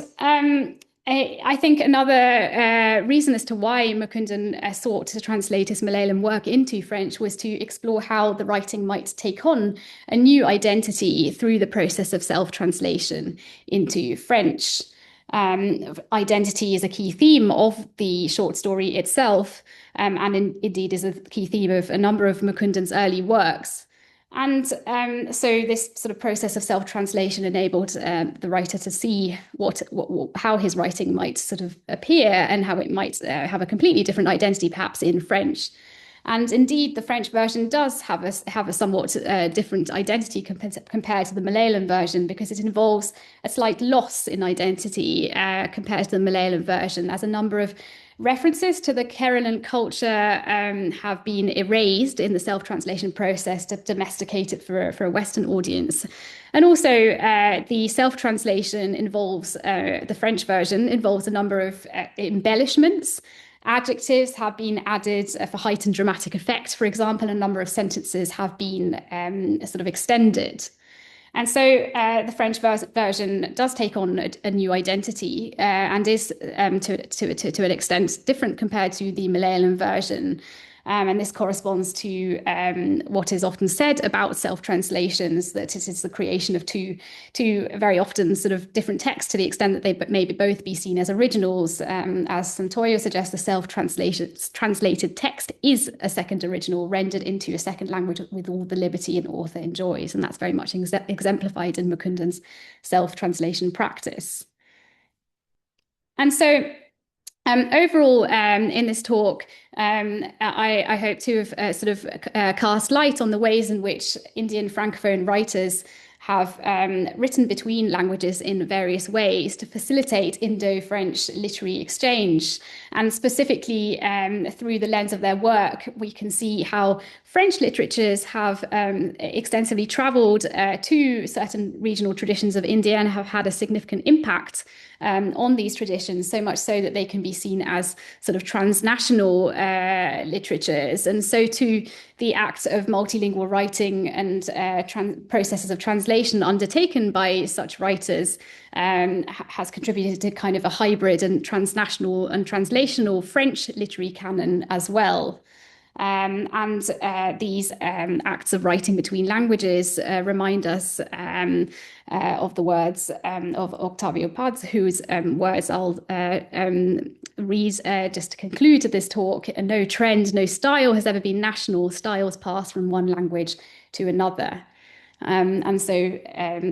I think another reason as to why Mukundan sought to translate his Malayalam work into French was to explore how the writing might take on a new identity through the process of self-translation into French. Identity is a key theme of the short story itself, and indeed is a key theme of a number of Mukundan's early works. And so this sort of process of self-translation enabled the writer to see how his writing might sort of appear and how it might have a completely different identity, perhaps in French. And indeed, the French version does have a somewhat different identity compared to the Malayalam version, because it involves a slight loss in identity compared to the Malayalam version, as a number of references to the Kerala culture have been erased in the self-translation process to domesticate it for a Western audience. And also the self-translation involves, the French version involves a number of embellishments. Adjectives have been added for heightened dramatic effect, for example. A number of sentences have been sort of extended. And so the French version does take on a new identity and is to an extent different compared to the Malayalam version. And this corresponds to what is often said about self-translations, that it is the creation of two very often sort of different texts, to the extent that they may both be seen as originals. As Santoyo suggests, the self-translated text is a second original rendered into a second language with all the liberty an author enjoys. And that's very much exemplified in Mukundan's self-translation practice. And so overall, in this talk, I hope to have sort of cast light on the ways in which Indian Francophone writers have written between languages in various ways to facilitate Indo-French literary exchange. And specifically, through the lens of their work, we can see how French literatures have extensively traveled to certain regional traditions of India and have had a significant impact on these traditions, so much so that they can be seen as sort of transnational literatures. And so too, the act of multilingual writing and processes of translation undertaken by such writers has contributed to kind of a hybrid and transnational and translational French literary canon as well. These acts of writing between languages remind us of the words of Octavio Paz, whose words I'll read just to conclude this talk. No trend, no style has ever been national. Styles pass from one language to another. And so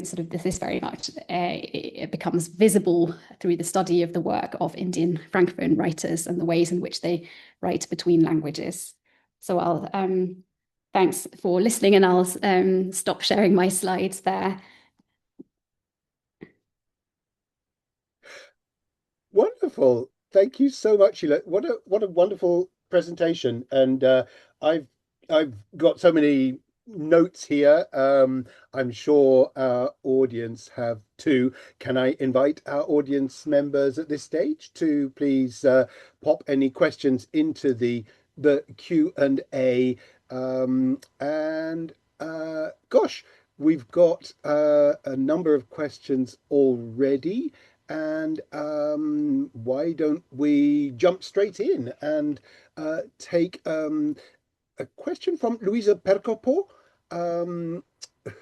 sort of this very much it becomes visible through the study of the work of Indian Francophone writers and the ways in which they write between languages. So I'll thanks for listening, and I'll stop sharing my slides there. Wonderful. Thank you so much, Sheila. What a wonderful presentation. And I've I've got so many notes here. I'm sure our audience have too. Can I invite our audience members at this stage to please pop any questions into the Q&A? And gosh, we've got a number of questions already. And why don't we jump straight in and take a question from Luisa Percopo,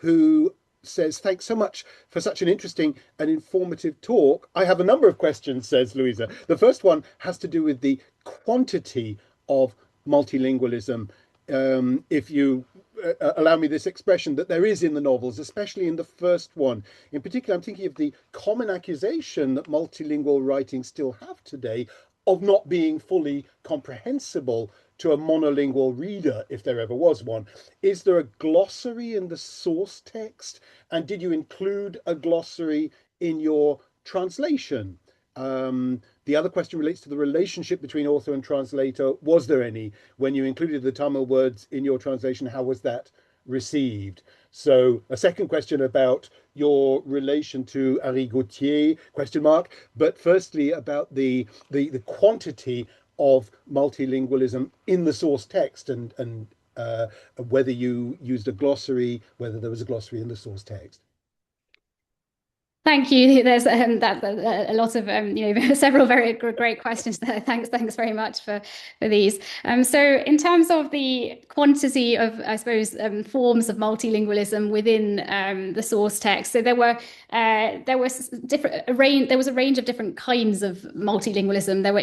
who says, thanks so much for such an interesting and informative talk. I have a number of questions, says Luisa. The first one has to do with the quantity of multilingualism. If you allow me this expression, that there is in the novels, especially in the first one. In particular, I'm thinking of the common accusation that multilingual writings still have today of not being fully comprehensible to a monolingual reader, if there ever was one. Is there a glossary in the source text? And did you include a glossary in your translation? The other question relates to the relationship between author and translator. Was there any? When you included the Tamil words in your translation, how was that received? So a second question about your relation to Ari Gautier, question mark. But firstly, about the quantity of multilingualism in the source text, and whether you used a glossary, whether there was a glossary in the source text. Thank you. There's a lot of several very great questions there. Thanks very much for these. So in terms of the quantity of, I suppose, forms of multilingualism within the source text, so there was a range of different kinds of multilingualism. There were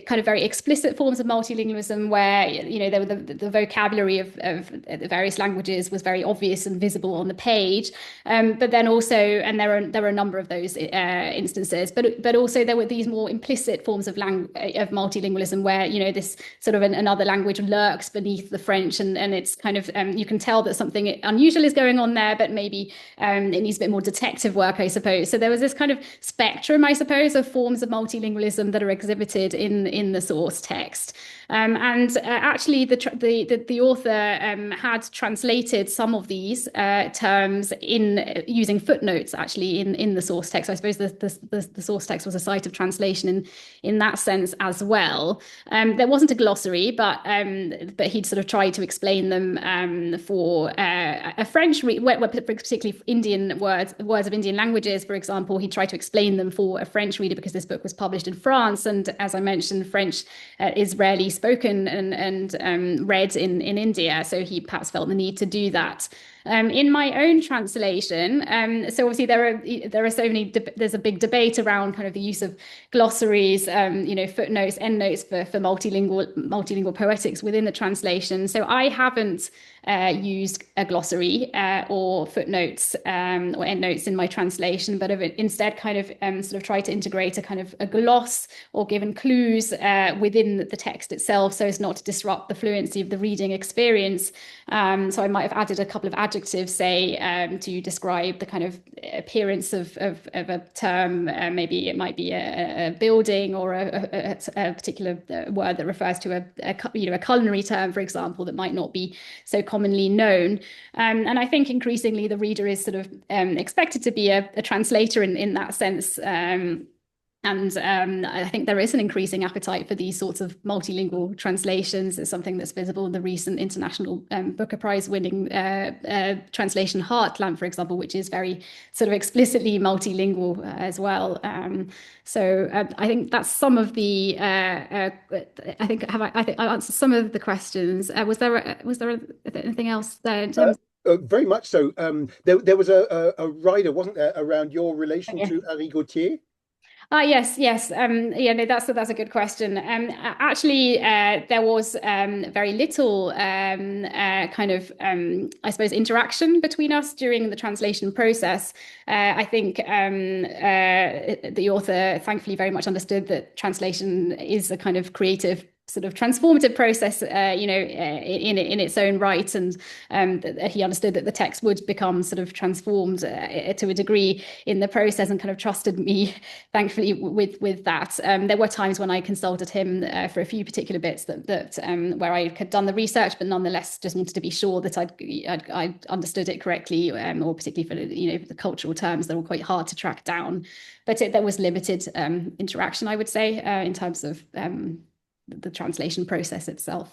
kind of very explicit forms of multilingualism where there were the vocabulary of the various languages was very obvious and visible on the page, but then also, and there are a number of those instances, but also there were these more implicit forms of multilingualism where this sort of another language lurks beneath the French, and it's kind of you can tell that something unusual is going on there, but maybe it needs a bit more detective work, I suppose. So there was this kind of spectrum, I suppose, of forms of multilingualism that are exhibited in the source text. And actually, the author had translated some of these terms in using footnotes, actually, in the source text. So I suppose the source text was a site of translation in that sense as well. There wasn't a glossary, but he'd sort of tried to explain them for a French, particularly Indian words of Indian languages, for example. He tried to explain them for a French reader because this book was published in France, and as I mentioned, French is rarely spoken and read in India, so he perhaps felt the need to do that. In my own translation, so obviously there are so many. There's a big debate around kind of the use of glossaries, footnotes, endnotes for multilingual poetics within the translation. So I haven't used a glossary or footnotes or endnotes in my translation, but have instead kind of sort of tried to integrate a kind of a gloss or given clues within the text itself, so as not to disrupt the fluency of the reading experience. So I might have added a couple of adjectives, say, to describe the kind of appearance of a term. Maybe it might be a building, or a particular word that refers to a culinary term, for example, that might not be so commonly known. And I think increasingly the reader is sort of expected to be a translator in that sense. And I think there is an increasing appetite for these sorts of multilingual translations. It's something that's visible in the recent International Booker Prize winning translation Heartland, for example, which is very sort of explicitly multilingual as well. So I think that's some of the. I think I answered some of the questions. Was there anything else there in terms? Very much so. There was a rider, wasn't there, around your relation Yeah. to Ari Gautier? Yes. Yeah, no, that's a good question. Actually, there was very little kind of I suppose interaction between us during the translation process. I think the author thankfully very much understood that translation is a kind of creative sort of transformative process, in its own right, and he understood that the text would become sort of transformed to a degree in the process, and kind of trusted me, thankfully, with that. There were times when I consulted him for a few particular bits that where I had done the research, but nonetheless just wanted to be sure that I'd understood it correctly, or particularly for the cultural terms that were quite hard to track down. But there was limited interaction, I would say, in terms of the translation process itself.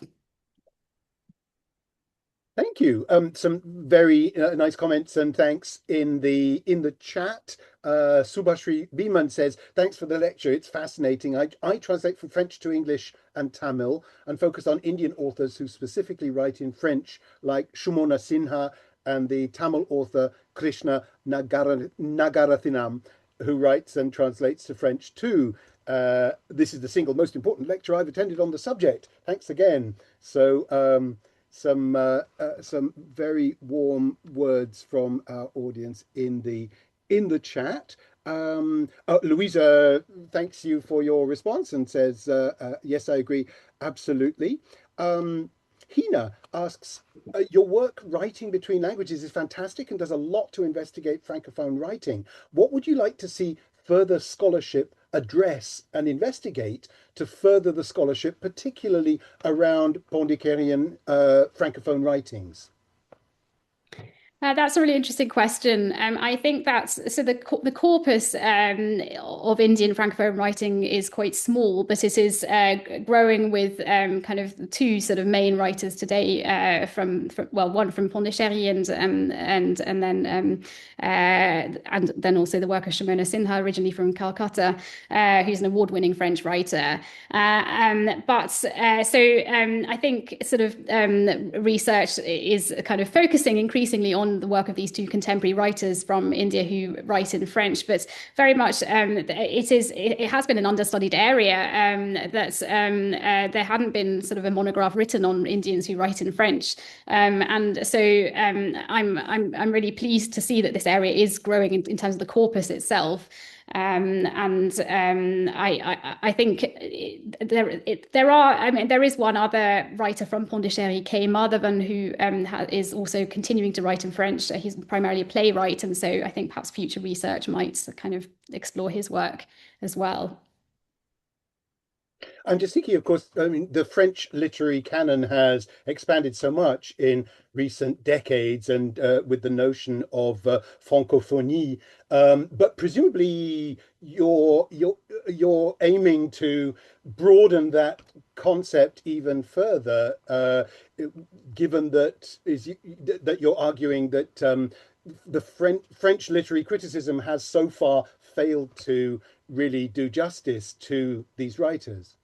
Thank you. Some very nice comments and thanks in the chat. Subhashri Biman says, thanks for the lecture. It's fascinating. I translate from French to English and Tamil and focus on Indian authors who specifically write in French, like Shumona Sinha and the Tamil author Krishna Nagarathinam, who writes and translates to French too. This is the single most important lecture I've attended on the subject. Thanks again. So some very warm words from our audience in the chat. Louisa thanks you for your response and says, yes, I agree, absolutely. Hina asks, your work writing between languages is fantastic and does a lot to investigate Francophone writing. What would you like to see further scholarship address and investigate to further the scholarship, particularly around Pondicarian Francophone writings? That's a really interesting question. I think that's so the corpus of Indian Francophone writing is quite small, but it is growing with kind of the two sort of main writers today. From one from Pondicherry and then also the work of Shumona Sinha, originally from Calcutta, who's an award-winning French writer. I think sort of research is kind of focusing increasingly on the work of these two contemporary writers from India who write in French, but very much it has been an understudied area, there hadn't been sort of a monograph written on Indians who write in French, and so I'm really pleased to see that this area is growing in terms of the corpus itself. I think there is one other writer from Pondicherry, K. Mahadevan, who is also continuing to write in French. He's primarily a playwright, and so I think perhaps future research might kind of explore his work as well. I'm just thinking, of course, I mean, the French literary canon has expanded so much in recent decades and with the notion of francophonie. But presumably you're aiming to broaden that concept even further, given that that you're arguing that the French literary criticism has so far failed to really do justice to these writers.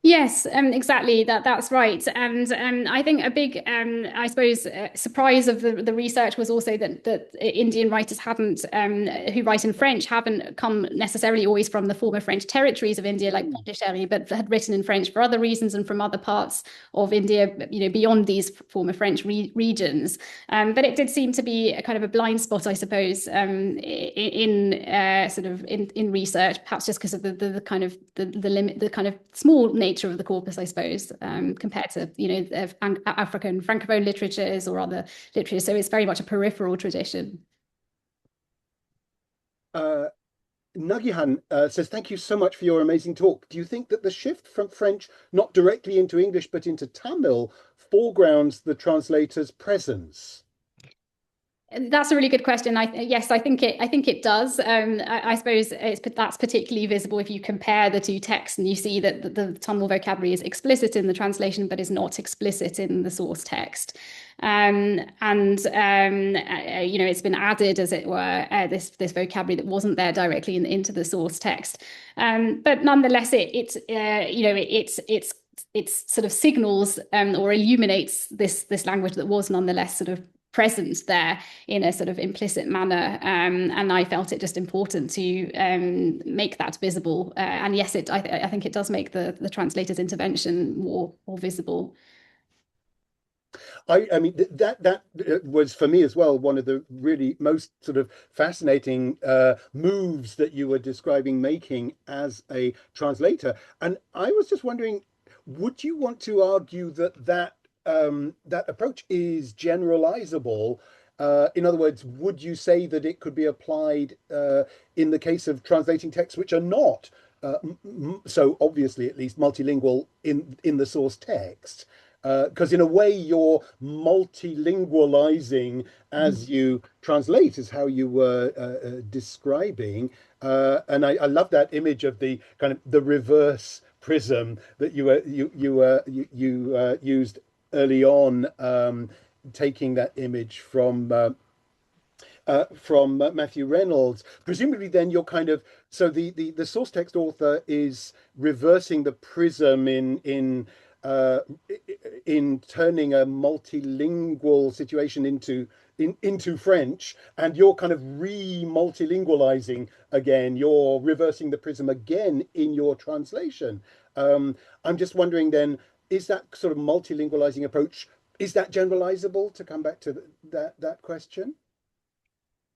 Yes, exactly. That's right. And I think a big, I suppose, surprise of the research was also that Indian writers who write in French haven't come necessarily always from the former French territories of India, like Pondicherry, but had written in French for other reasons and from other parts of India, beyond these former French regions. But it did seem to be a kind of a blind spot, I suppose, in research, perhaps just because of the kind of the limit, the kind of small nature of the corpus, I suppose, compared to African Francophone literatures or other literatures. So it's very much a peripheral tradition. Nagihan says, thank you so much for your amazing talk. Do you think that the shift from French, not directly into English, but into Tamil, foregrounds the translator's presence? That's a really good question. Yes, I think it does. I suppose that's particularly visible if you compare the two texts and you see that the Tamil vocabulary is explicit in the translation, but is not explicit in the source text. It's been added, as it were, this vocabulary that wasn't there directly into the source text. But nonetheless, it sort of signals or illuminates this language that was nonetheless sort of present there in a sort of implicit manner. And I felt it just important to make that visible. And yes, I think it does make the translator's intervention more visible. I mean that was for me as well one of the really most sort of fascinating moves that you were describing making as a translator, and I was just wondering, would you want to argue that that approach is generalizable? In other words, would you say that it could be applied in the case of translating texts which are not so obviously at least multilingual in the source text? Because in a way you're multilingualizing as you translate, is how you were describing. And I love that image of the kind of the reverse prism that you used early on, taking that image from Matthew Reynolds. Presumably, then you're kind of so the source text author is reversing the prism uh, in turning a multilingual situation into French, and you're kind of re-multilingualizing again. You're reversing the prism again in your translation. I'm just wondering then, is that sort of multilingualizing approach, is that generalizable, to come back to that question?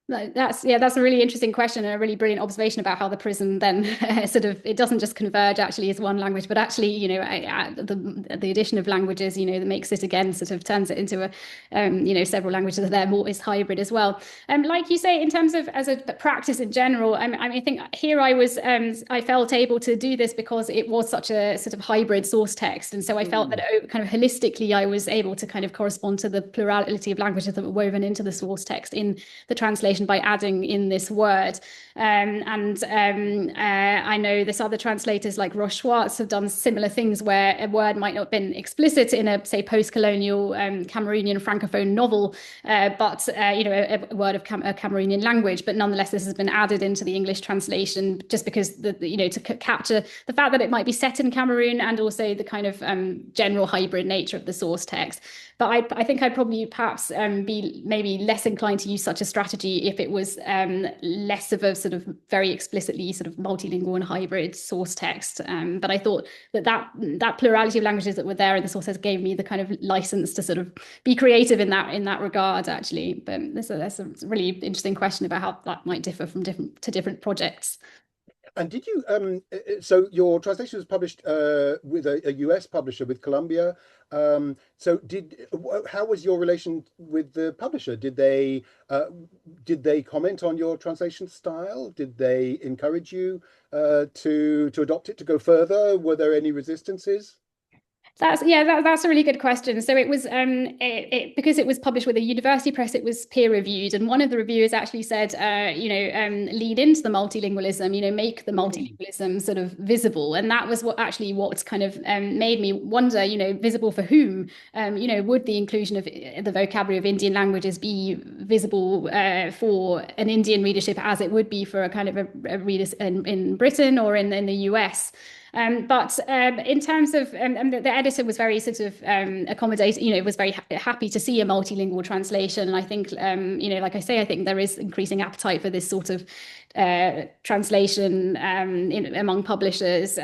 That's a really interesting question and a really brilliant observation about how the prism then sort of it doesn't just converge actually as one language, but actually the addition of languages that makes it again sort of turns it into a several languages that they're more is hybrid as well. Like you say, in terms of as a practice in general, I think here I felt able to do this because it was such a sort of hybrid source text, and so I felt that kind of holistically I was able to kind of correspond to the plurality of languages that were woven into the source text in the translation by adding in this word. I know this other translators like Ross Schwartz have done similar things where a word might not have been explicit in a, say, post-colonial Cameroonian Francophone novel, but a word of a Cameroonian language, but nonetheless this has been added into the English translation just because to capture the fact that it might be set in Cameroon and also the kind of general hybrid nature of the source text. But I think I'd probably perhaps be maybe less inclined to use such a strategy if it was less of a sort of very explicitly sort of multilingual and hybrid source text. But I thought that plurality of languages that were there in the source text gave me the kind of license to sort of be creative in that regard, actually. But that's a really interesting question about how that might differ from different projects. And did you so your translation was published with a US publisher, with Columbia. So how was your relation with the publisher? Did they comment on your translation style? Did they encourage you to adopt it, to go further? Were there any resistances? That's a really good question. So it was because it was published with a university press, it was peer reviewed, and one of the reviewers actually said, lead into the multilingualism, make the multilingualism sort of visible, and that was what's kind of made me wonder, visible for whom? Would the inclusion of the vocabulary of Indian languages be visible for an Indian readership as it would be for a kind of a reader in Britain or in the US? But in terms of the editor was very sort of accommodating, was very happy to see a multilingual translation. And I think, like I say, I think there is increasing appetite for this sort of translation among publishers,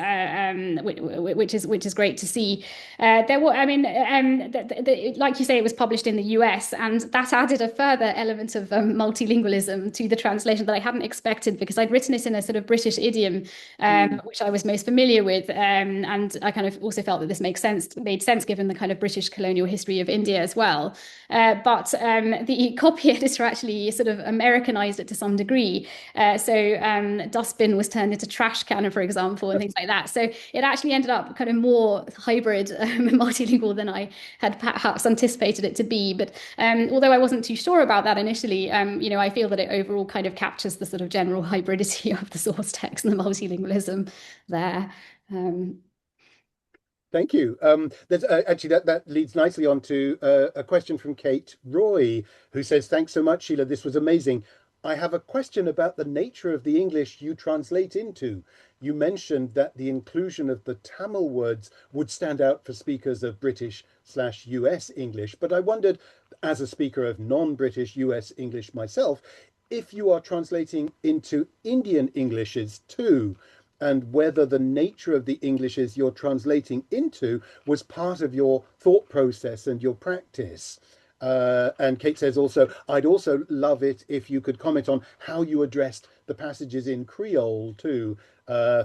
which is great to see. There were, like you say, it was published in the US, and that added a further element of multilingualism to the translation that I hadn't expected, because I'd written it in a sort of British idiom, which I was most familiar with, and I kind of also felt that this made sense given the kind of British colonial history of India as well. But the copy editor actually sort of Americanized it to some degree. So dustbin was turned into trash can, for example, and things like that. So it actually ended up kind of more hybrid, multilingual than I had perhaps anticipated it to be. But although I wasn't too sure about that initially, I feel that it overall kind of captures the sort of general hybridity of the source text and the multilingualism there. Thank you. There's actually that leads nicely on to a question from Kate Roy, who says, "Thanks so much, Sheela. This was amazing. I have a question about the nature of the English you translate into. You mentioned that the inclusion of the Tamil words would stand out for speakers of British/US English, but I wondered, as a speaker of non-British US English myself, if you are translating into Indian Englishes too, and whether the nature of the Englishes you're translating into was part of your thought process and your practice. And Kate says also, I'd also love it if you could comment on how you addressed the passages in Creole too,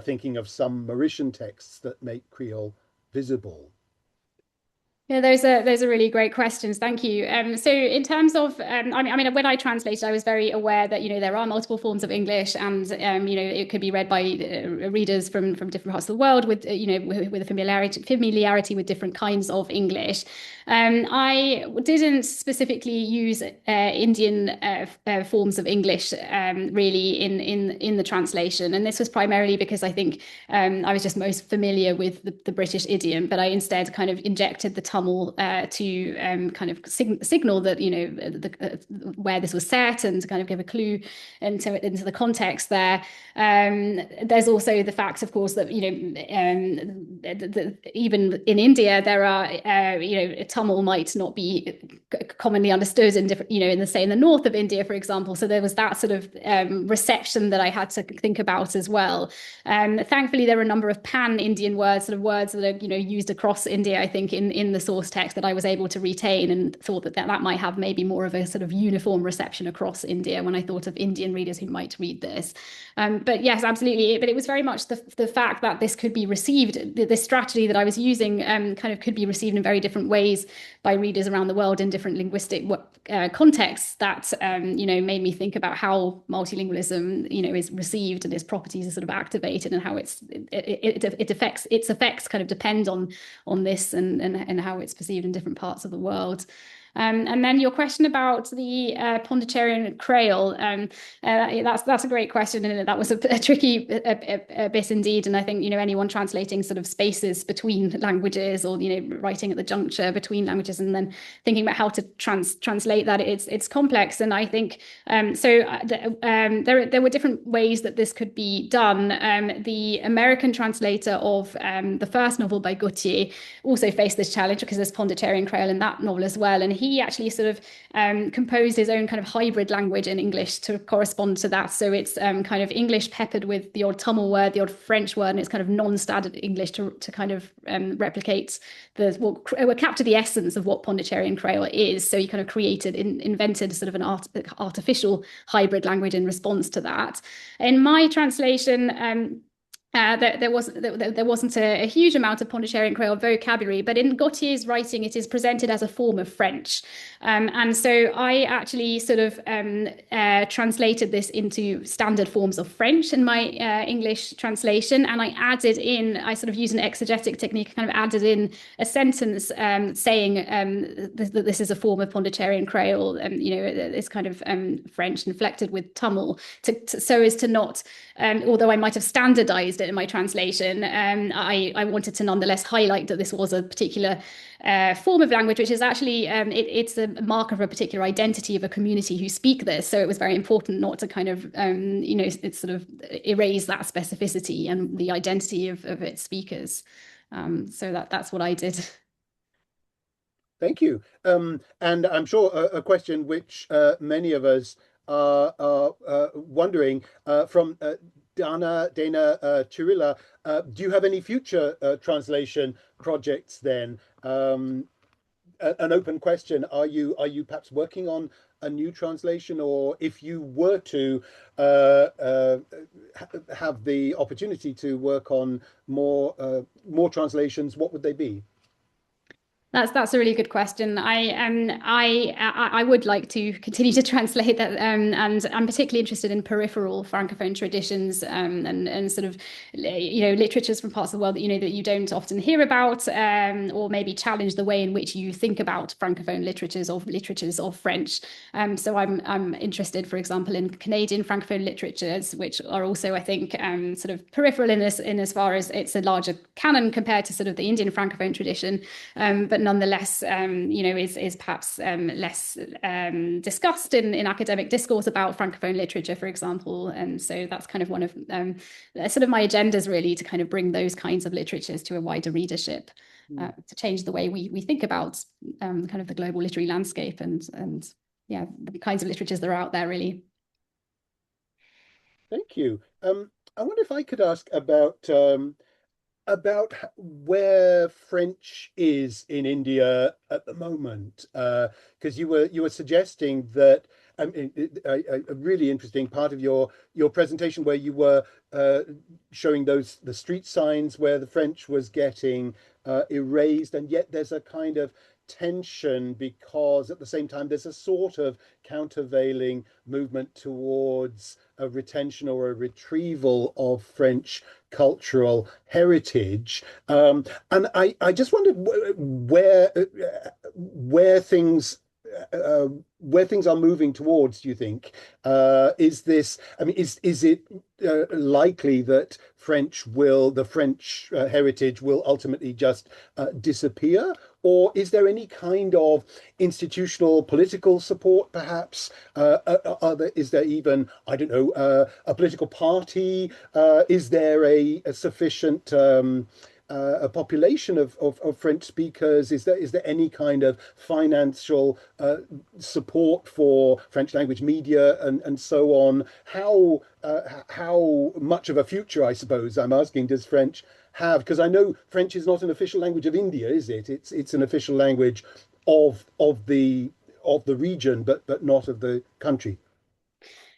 thinking of some Mauritian texts that make Creole visible. Yeah, those are really great questions. Thank you. So in terms of, I mean, when I translated, I was very aware that there are multiple forms of English, and it could be read by readers from different parts of the world with with a familiarity with different kinds of English. I didn't specifically use Indian forms of English really in the translation, and this was primarily because I think I was just most familiar with the British idiom, but I instead kind of injected the Tamil to kind of signal that where this was set and to kind of give a clue into the context there. There's also the fact, of course, that even in India there are Tamil might not be commonly understood in different in the north of India, for example. So there was that sort of reception that I had to think about as well. Thankfully, there are a number of pan-Indian words, sort of words that are used across India, I think, in the source text that I was able to retain, and thought that might have maybe more of a sort of uniform reception across India when I thought of Indian readers who might read this. But yes, absolutely. But it was very much the fact that this could be received, this strategy that I was using kind of could be received in very different ways by readers around the world in different linguistic contexts that made me think about how multilingualism is received and its properties are sort of activated, and how its effects kind of depend on this and how it's perceived in different parts of the world. And then your question about the Pondicherry Creole, that's a great question, and that was a tricky bit indeed. And I think anyone translating sort of spaces between languages, or writing at the juncture between languages, and then thinking about how to translate that, it's complex. And I think there were different ways that this could be done. The American translator of the first novel by Gautier also faced this challenge, because there's Pondicherry Creole in that novel as well, and he actually sort of composed his own kind of hybrid language in English to correspond to that. So it's kind of English peppered with the odd Tamil word, the odd French word, and it's kind of non-standard English to kind of replicate capture the essence of what Pondicherry Creole is. So he kind of invented sort of an artificial hybrid language in response to that. In my translation, there wasn't a huge amount of Pondicherry Creole vocabulary, but in Gautier's writing, it is presented as a form of French. And so I actually sort of translated this into standard forms of French in my English translation. And I sort of used an exegetic technique, kind of added in a sentence saying that this is a form of Pondicherry Creole, and it's kind of French inflected with Tamil, so as to not, although I might have standardized it in my translation, I wanted to nonetheless highlight that this was a particular form of language, which is actually it's a marker of a particular identity of a community who speak this. So it was very important not to kind of it's sort of erase that specificity and the identity of its speakers. So that's what I did. Thank you. And I'm sure a question which many of us are wondering from Dana Chirila, do you have any future translation projects then? An open question. Are you perhaps working on a new translation, or if you were to have the opportunity to work on more translations, what would they be? That's a really good question. I would like to continue to translate that, and I'm particularly interested in peripheral Francophone traditions, and sort of literatures from parts of the world that that you don't often hear about, or maybe challenge the way in which you think about Francophone literatures or literatures of French. So I'm interested, for example, in Canadian Francophone literatures, which are also, I think, sort of peripheral in as far as it's a larger canon compared to sort of the Indian Francophone tradition, but nonetheless, is perhaps less discussed in academic discourse about Francophone literature, for example. And so that's kind of one of sort of my agendas, really, to kind of bring those kinds of literatures to a wider readership. to change the way we think about kind of the global literary landscape and yeah, the kinds of literatures that are out there, really. Thank you. I wonder if I could ask about where French is in India at the moment, because you were suggesting that a really interesting part of your presentation where you were showing the street signs where the French was getting erased, and yet there's a kind of tension because at the same time there's a sort of countervailing movement towards a retention or a retrieval of French cultural heritage. And I just wondered where things where things are moving towards, do you think? Is this, I mean, is it likely that the French heritage will ultimately just disappear? Or is there any kind of institutional political support, perhaps? Is there even, I don't know, a political party? Is there a sufficient a population of French speakers? Is there any kind of financial support for French language media and so on? How much of a future, I suppose, I'm asking, does French have? Because I know French is not an official language of India, is it? It's an official language of the region, but not of the country.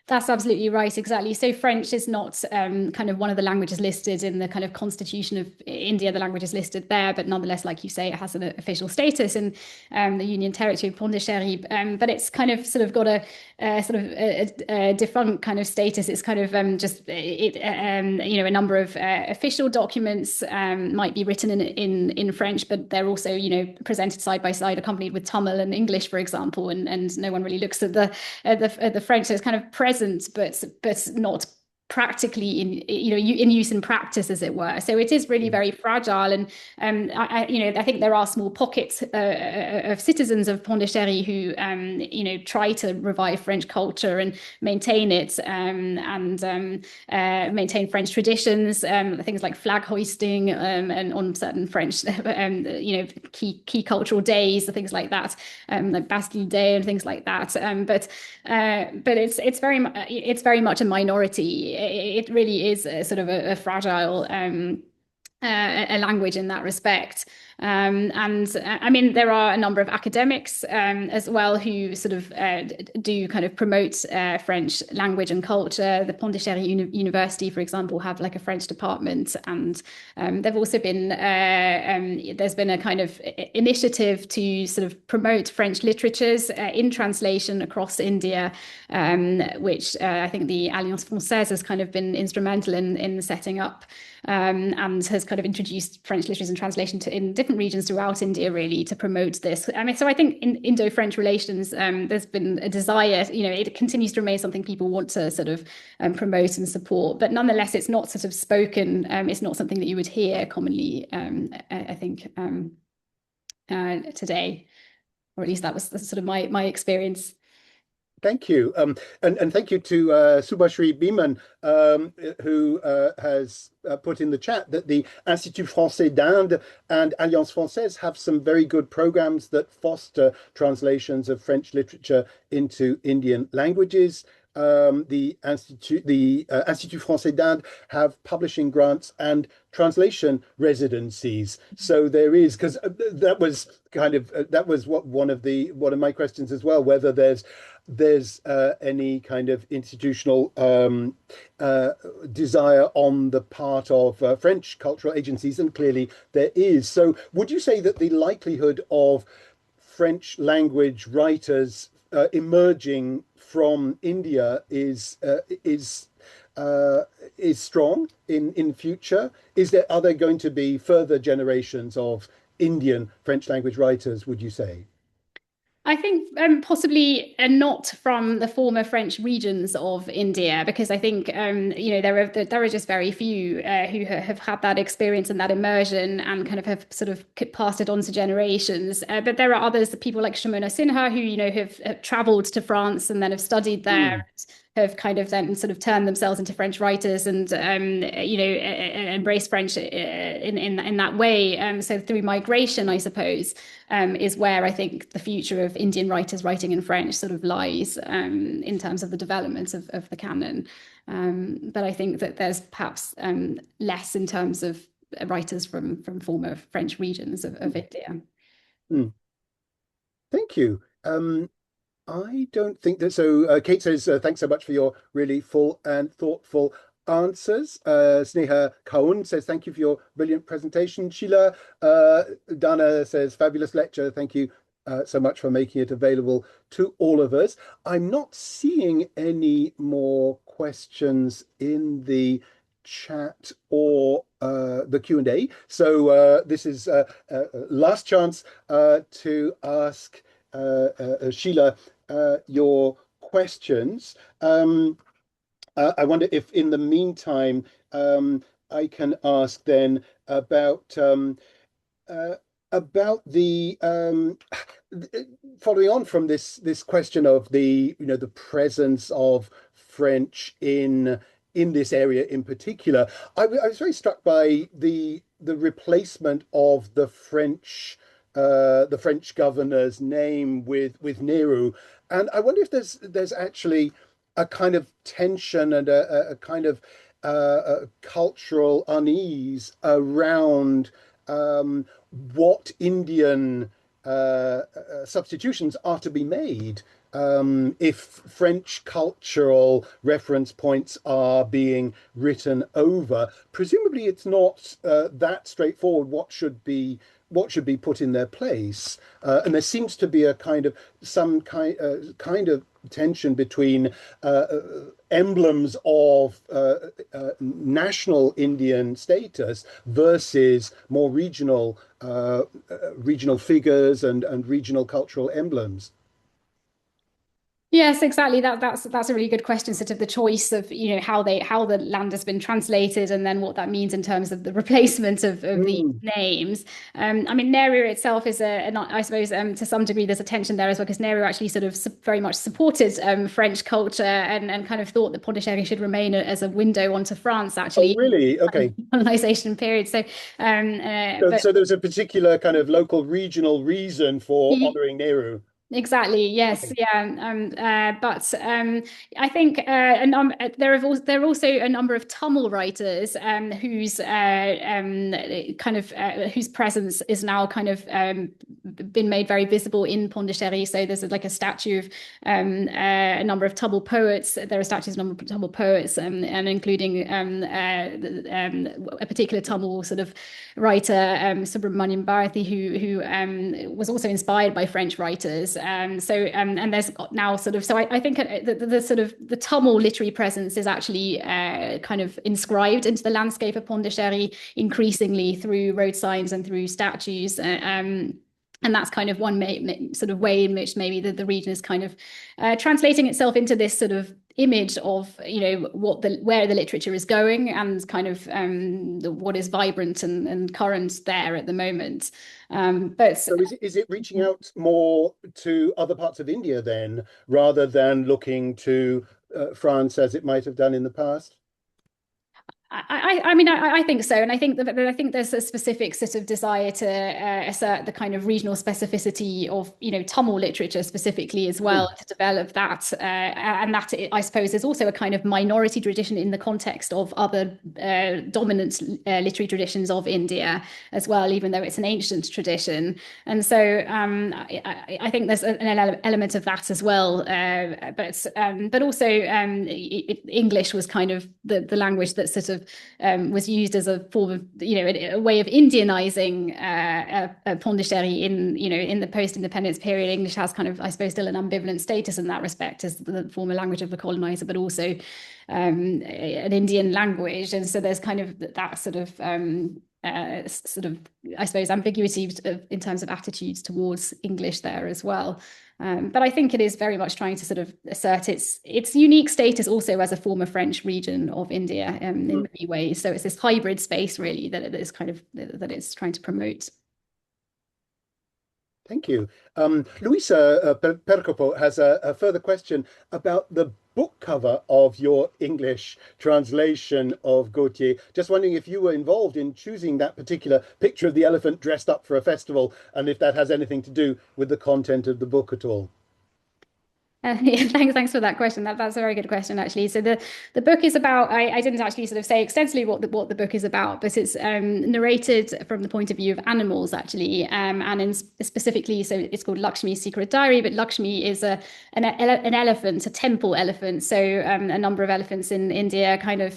That's absolutely right, exactly. So French is not kind of one of the languages listed in the kind of constitution of India. The language is listed there, but nonetheless, like you say, it has an official status in the Union Territory of Pondicherry. But it's kind of sort of got a sort of a defunct kind of status. It's kind of a number of official documents might be written in French, but they're also presented side by side, accompanied with Tamil and English, for example, and no one really looks at the French. So it's kind of present, but not practically in use in practice, as it were. So it is really very fragile, and I think there are small pockets of citizens of Pondicherry who try to revive French culture and maintain it, and maintain French traditions, things like flag hoisting, and on certain French key cultural days, things like that, like Bastille Day and things like that. But it's very much a minority. It really is a sort of a fragile a language in that respect. And I mean, there are a number of academics as well who sort of do kind of promote French language and culture. The Pondicherry University, for example, have like a French department, and there've also been there's been a kind of initiative to sort of promote French literatures in translation across India, which I think the Alliance Française has kind of been instrumental in setting up, and has kind of introduced French literature and translation in different regions throughout India, really, to promote this. I mean, so I think in Indo-French relations, there's been a desire, it continues to remain something people want to sort of promote and support, but nonetheless, it's not sort of spoken. It's not something that you would hear commonly, I think, today, or at least that was sort of my experience. Thank you. And thank you to Subhashri Biman, who has put in the chat that the Institut Français d'Inde and Alliance Française have some very good programs that foster translations of French literature into Indian languages. The Institut Français d'Inde have publishing grants and translation residencies. So there is, because that was one of my questions as well, whether there's any kind of institutional desire on the part of French cultural agencies, and clearly there is. So would you say that the likelihood of French language writers emerging from India is strong in future? Are there going to be further generations of Indian French language writers, would you say? I think possibly not from the former French regions of India, because I think there are just very few who have had that experience and that immersion and kind of have sort of passed it on to generations. But there are others, people like Shimona Sinha, who have travelled to France and then have studied there. have kind of then sort of turned themselves into French writers and embrace French in that way. So through migration, I suppose, is where I think the future of Indian writers writing in French sort of lies in terms of the development of the canon. But I think that there's perhaps less in terms of writers from former French regions of India. Mm. Thank you. I don't think that. So Kate says, thanks so much for your really full and thoughtful answers. Sneha Kaun says, thank you for your brilliant presentation. Sheela Dana says, fabulous lecture. Thank you so much for making it available to all of us. I'm not seeing any more questions in the chat or the Q&A. So this is last chance to ask Sheela your questions. I wonder if in the meantime I can ask then about the following on from this question of the the presence of French in this area in particular. I was very struck by the replacement of the French governor's name with Nehru, and I wonder if there's actually a kind of tension and a kind of a cultural unease around what Indian substitutions are to be made if French cultural reference points are being written over. Presumably, it's not that straightforward. What should be put in their place, and there seems to be a kind of kind of tension between emblems of national Indian status versus more regional figures and regional cultural emblems. Yes, exactly. That's a really good question. Sort of the choice of how the land has been translated, and then what that means in terms of the replacement of the names. I mean, Nehru itself is I suppose to some degree there's a tension there as well, because Nehru actually sort of very much supported French culture and kind of thought that Pondicherry should remain as a window onto France. Actually, oh, really? Okay. Colonization period. So, so there's a particular kind of local regional reason for honoring Nehru. Exactly. Yes. Okay. Yeah. But I think there are also a number of Tamil writers whose whose presence is now kind of been made very visible in Pondicherry. So there's like a statue of a number of Tamil poets. There are statues of a number of Tamil poets, and including a particular Tamil sort of writer, Subramaniam Bharati, who was also inspired by French writers. And there's now sort of, so I think the sort of the Tamil literary presence is actually kind of inscribed into the landscape of Pondicherry increasingly through road signs and through statues. And that's kind of one sort of way in which maybe the region is kind of translating itself into this sort of image of where the literature is going, and kind of what is vibrant and current there at the moment. But so is it reaching out more to other parts of India then, rather than looking to France as it might have done in the past? I mean, I think so, and I think there's a specific sort of desire to assert the kind of regional specificity of Tamil literature specifically as well, to develop that, and that I suppose is also a kind of minority tradition in the context of other dominant literary traditions of India as well, even though it's an ancient tradition. And so I think there's an element of that as well, but also English was kind of the language that sort of was used as a form of, a way of Indianizing Pondicherry in the post-independence period. English has kind of, I suppose, still an ambivalent status in that respect as the former language of the colonizer, but also an Indian language. And so there's kind of that sort of, I suppose, ambiguity in terms of attitudes towards English there as well. But I think it is very much trying to sort of assert its unique status also as a former French region of India in many ways. So it's this hybrid space really that it is kind of that it's trying to promote. Thank you. Luisa Percopo has a further question about the book cover of your English translation of Gautier. Just wondering if you were involved in choosing that particular picture of the elephant dressed up for a festival, and if that has anything to do with the content of the book at all. Yeah, thanks for that question. That's a very good question, actually. So the book is about. I didn't actually sort of say extensively what the book is about, but it's narrated from the point of view of animals, actually, and specifically, so it's called Lakshmi's Secret Diary. But Lakshmi is an elephant, a temple elephant. So a number of elephants in India, kind of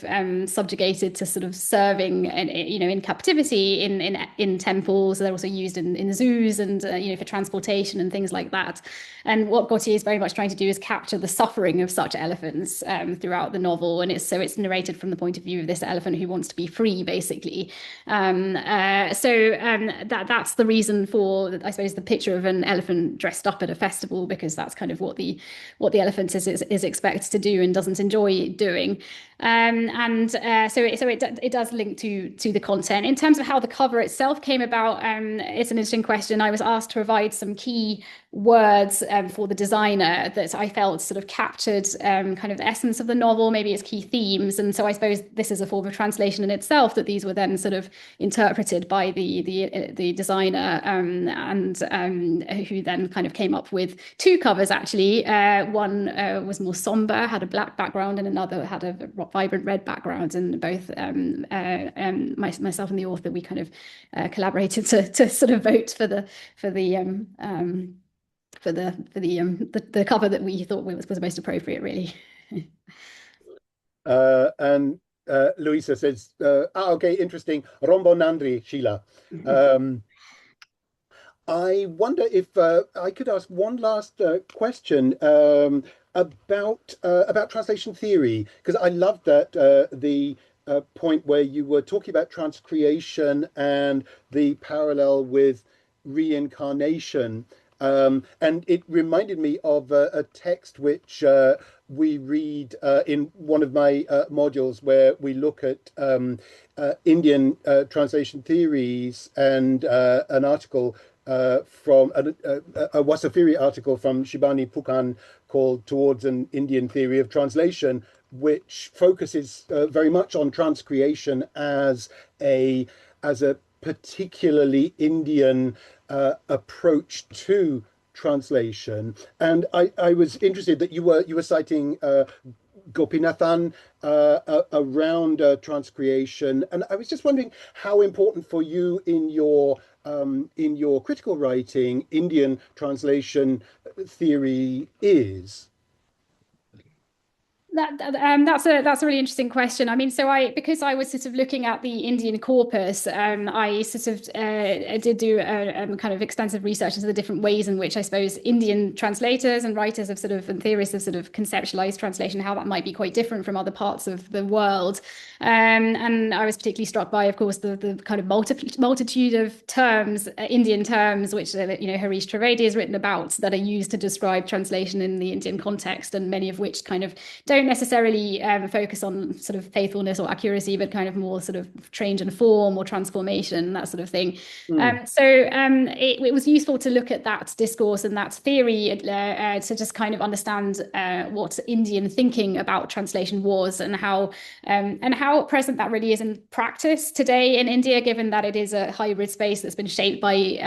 subjugated to sort of serving, and in captivity in temples. They're also used in zoos and for transportation and things like that. And what Gautier is very much trying to do is capture the suffering of such elephants throughout the novel, and it's narrated from the point of view of this elephant who wants to be free, basically. That's the reason for, I suppose, the picture of an elephant dressed up at a festival, because that's kind of what the elephant is expected to do and doesn't enjoy doing. So it does link to the content. In terms of how the cover itself came about, it's an interesting question. I was asked to provide some key words for the designer that I felt sort of captured kind of the essence of the novel, maybe its key themes. And so I suppose this is a form of translation in itself, that these were then sort of interpreted by the designer, who then kind of came up with two covers, actually. One was more somber, had a black background, and another had a vibrant red background. And both myself and the author, we kind of collaborated to sort of vote for the cover that we thought was most appropriate, really. And Louisa says, okay, interesting. Rombo Nandri, Sheela. I wonder if I could ask one last question about translation theory, because I loved that the point where you were talking about transcreation and the parallel with reincarnation. And it reminded me of a text which we read in one of my modules, where we look at Indian translation theories, and an article from a Wasafiri article from Shibani Pukan called Towards an Indian Theory of Translation, which focuses very much on transcreation as a particularly Indian approach to translation. And I was interested that you were citing Gopinathan around transcreation, and I was just wondering how important for you in your critical writing Indian translation theory is. That's a really interesting question. I mean, because I was sort of looking at the Indian corpus, I sort of did do a kind of extensive research into the different ways in which I suppose Indian translators and writers have and theorists have sort of conceptualized translation, how that might be quite different from other parts of the world. And I was particularly struck by, of course, the kind of multitude of terms, Indian terms, which Harish Trivedi has written about, that are used to describe translation in the Indian context, and many of which kind of don't necessarily focus on sort of faithfulness or accuracy, but kind of more sort of change and form or transformation, that sort of thing. It was useful to look at that discourse and that theory to just kind of understand what Indian thinking about translation was, and how present that really is in practice today in India, given that it is a hybrid space that's been shaped by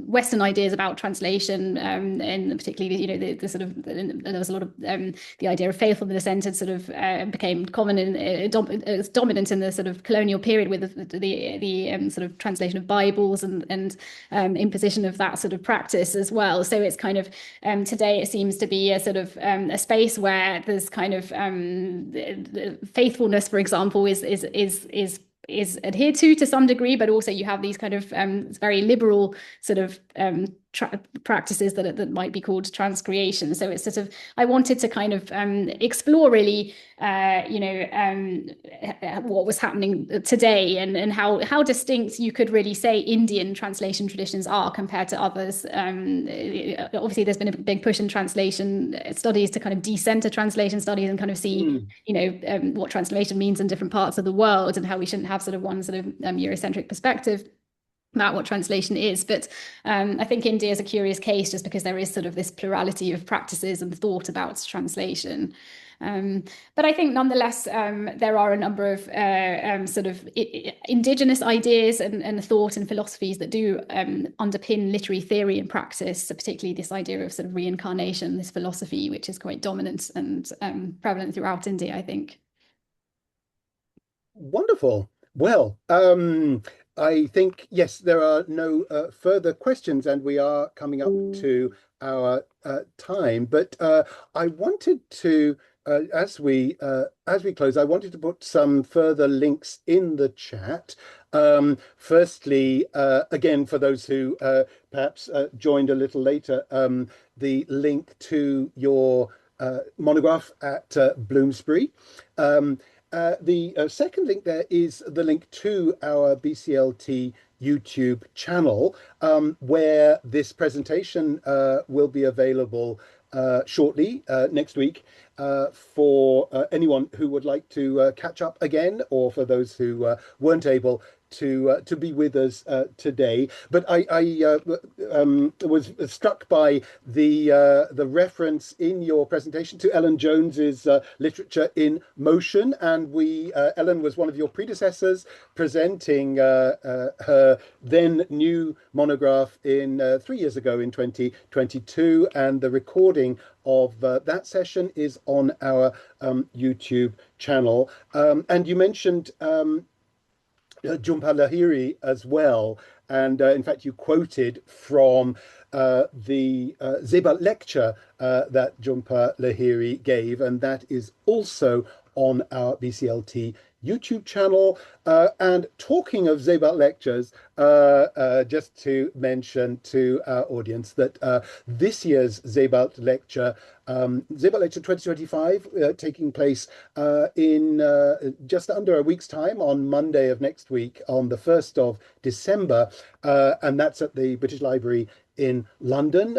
Western ideas about translation, and particularly the sort of, there was a lot of the idea of faithfulness had sort of became common and dominant in the sort of colonial period, with the sort of translation of Bibles and imposition of that sort of practice as well. So it's kind of today it seems to be a sort of a space where there's kind of faithfulness, for example, is adhered to some degree, but also you have these kind of very liberal sort of practices that might be called transcreation. So it's sort of, I wanted to kind of explore really what was happening today, and how distinct you could really say Indian translation traditions are compared to others. Obviously there's been a big push in translation studies to kind of decenter translation studies and kind of see what translation means in different parts of the world, and how we shouldn't have sort of one sort of Eurocentric perspective. about what translation is. But I think India is a curious case just because there is sort of this plurality of practices and thought about translation. But I think nonetheless, there are a number of sort of indigenous ideas and thought and philosophies that do underpin literary theory and practice, so particularly this idea of sort of reincarnation, this philosophy, which is quite dominant and prevalent throughout India, I think. Wonderful. Well, I think, yes, there are no further questions, and we are coming up to our time. But I wanted to, as we close, I wanted to put some further links in the chat. Firstly, again, for those who perhaps joined a little later, the link to your monograph at Bloomsbury. The second link there is the link to our BCLT YouTube channel, where this presentation will be available shortly next week for anyone who would like to catch up again, or for those who weren't able to be with us today. But I was struck by the reference in your presentation to Ellen Jones's Literature in Motion, and Ellen was one of your predecessors presenting her then new monograph in 3 years ago in 2022, and the recording of that session is on our YouTube channel. And you mentioned Jhumpa Lahiri as well. And in fact, you quoted from the Zebal lecture that Jhumpa Lahiri gave, and that is also on our BCLT YouTube channel. And talking of Zebal lectures, just to mention to our audience that this year's Zebal lecture 2025, taking place in just under a week's time, on Monday of next week, on the 1st of December, and that's at the British Library in London.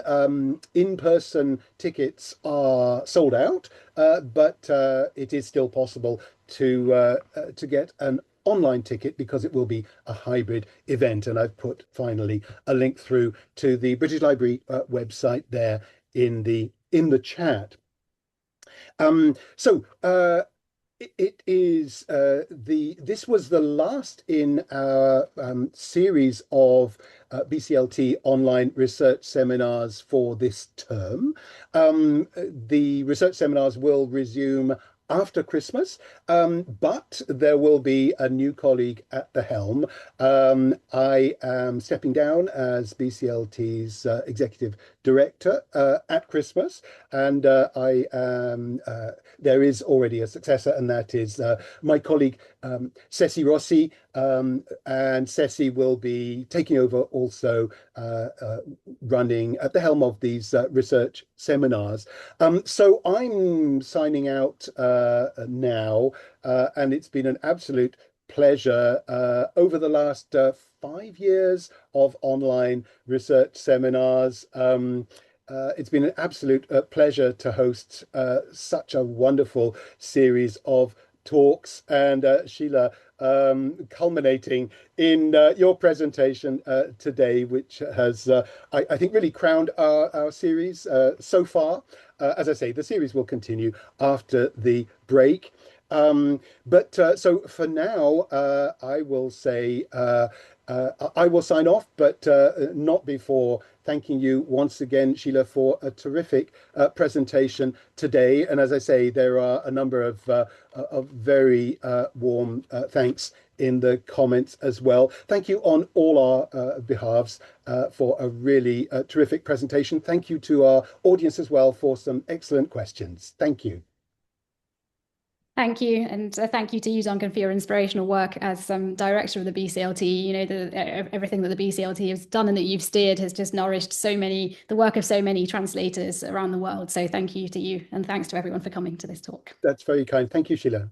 In-person tickets are sold out, but it is still possible to get an online ticket, because it will be a hybrid event. And I've put finally a link through to the British Library website there in the chat. So it is this was the last in our series of BCLT online research seminars for this term. The research seminars will resume after Christmas, but there will be a new colleague at the helm. I am stepping down as BCLT's executive director at Christmas, and I am there is already a successor, and that is my colleague Ceci Rossi, and Ceci will be taking over also running at the helm of these research seminars. So I'm signing out now, and it's been an absolute pleasure over the last 5 years of online research seminars. It's been an absolute pleasure to host such a wonderful series of talks, and Sheela, culminating in your presentation today, which has, I think, really crowned our series so far. As I say, the series will continue after the break. So for now, I will say I will sign off, but not before thanking you once again, Sheela, for a terrific presentation today. And as I say, there are a number of very warm thanks in the comments as well. Thank you on all our behalves for a really terrific presentation. Thank you to our audience as well for some excellent questions. Thank you. Thank you, and thank you to you, Duncan, for your inspirational work as director of the BCLT. You know, everything that the BCLT has done and that you've steered has just nourished the work of so many translators around the world. So thank you to you, and thanks to everyone for coming to this talk. That's very kind. Thank you, Sheela.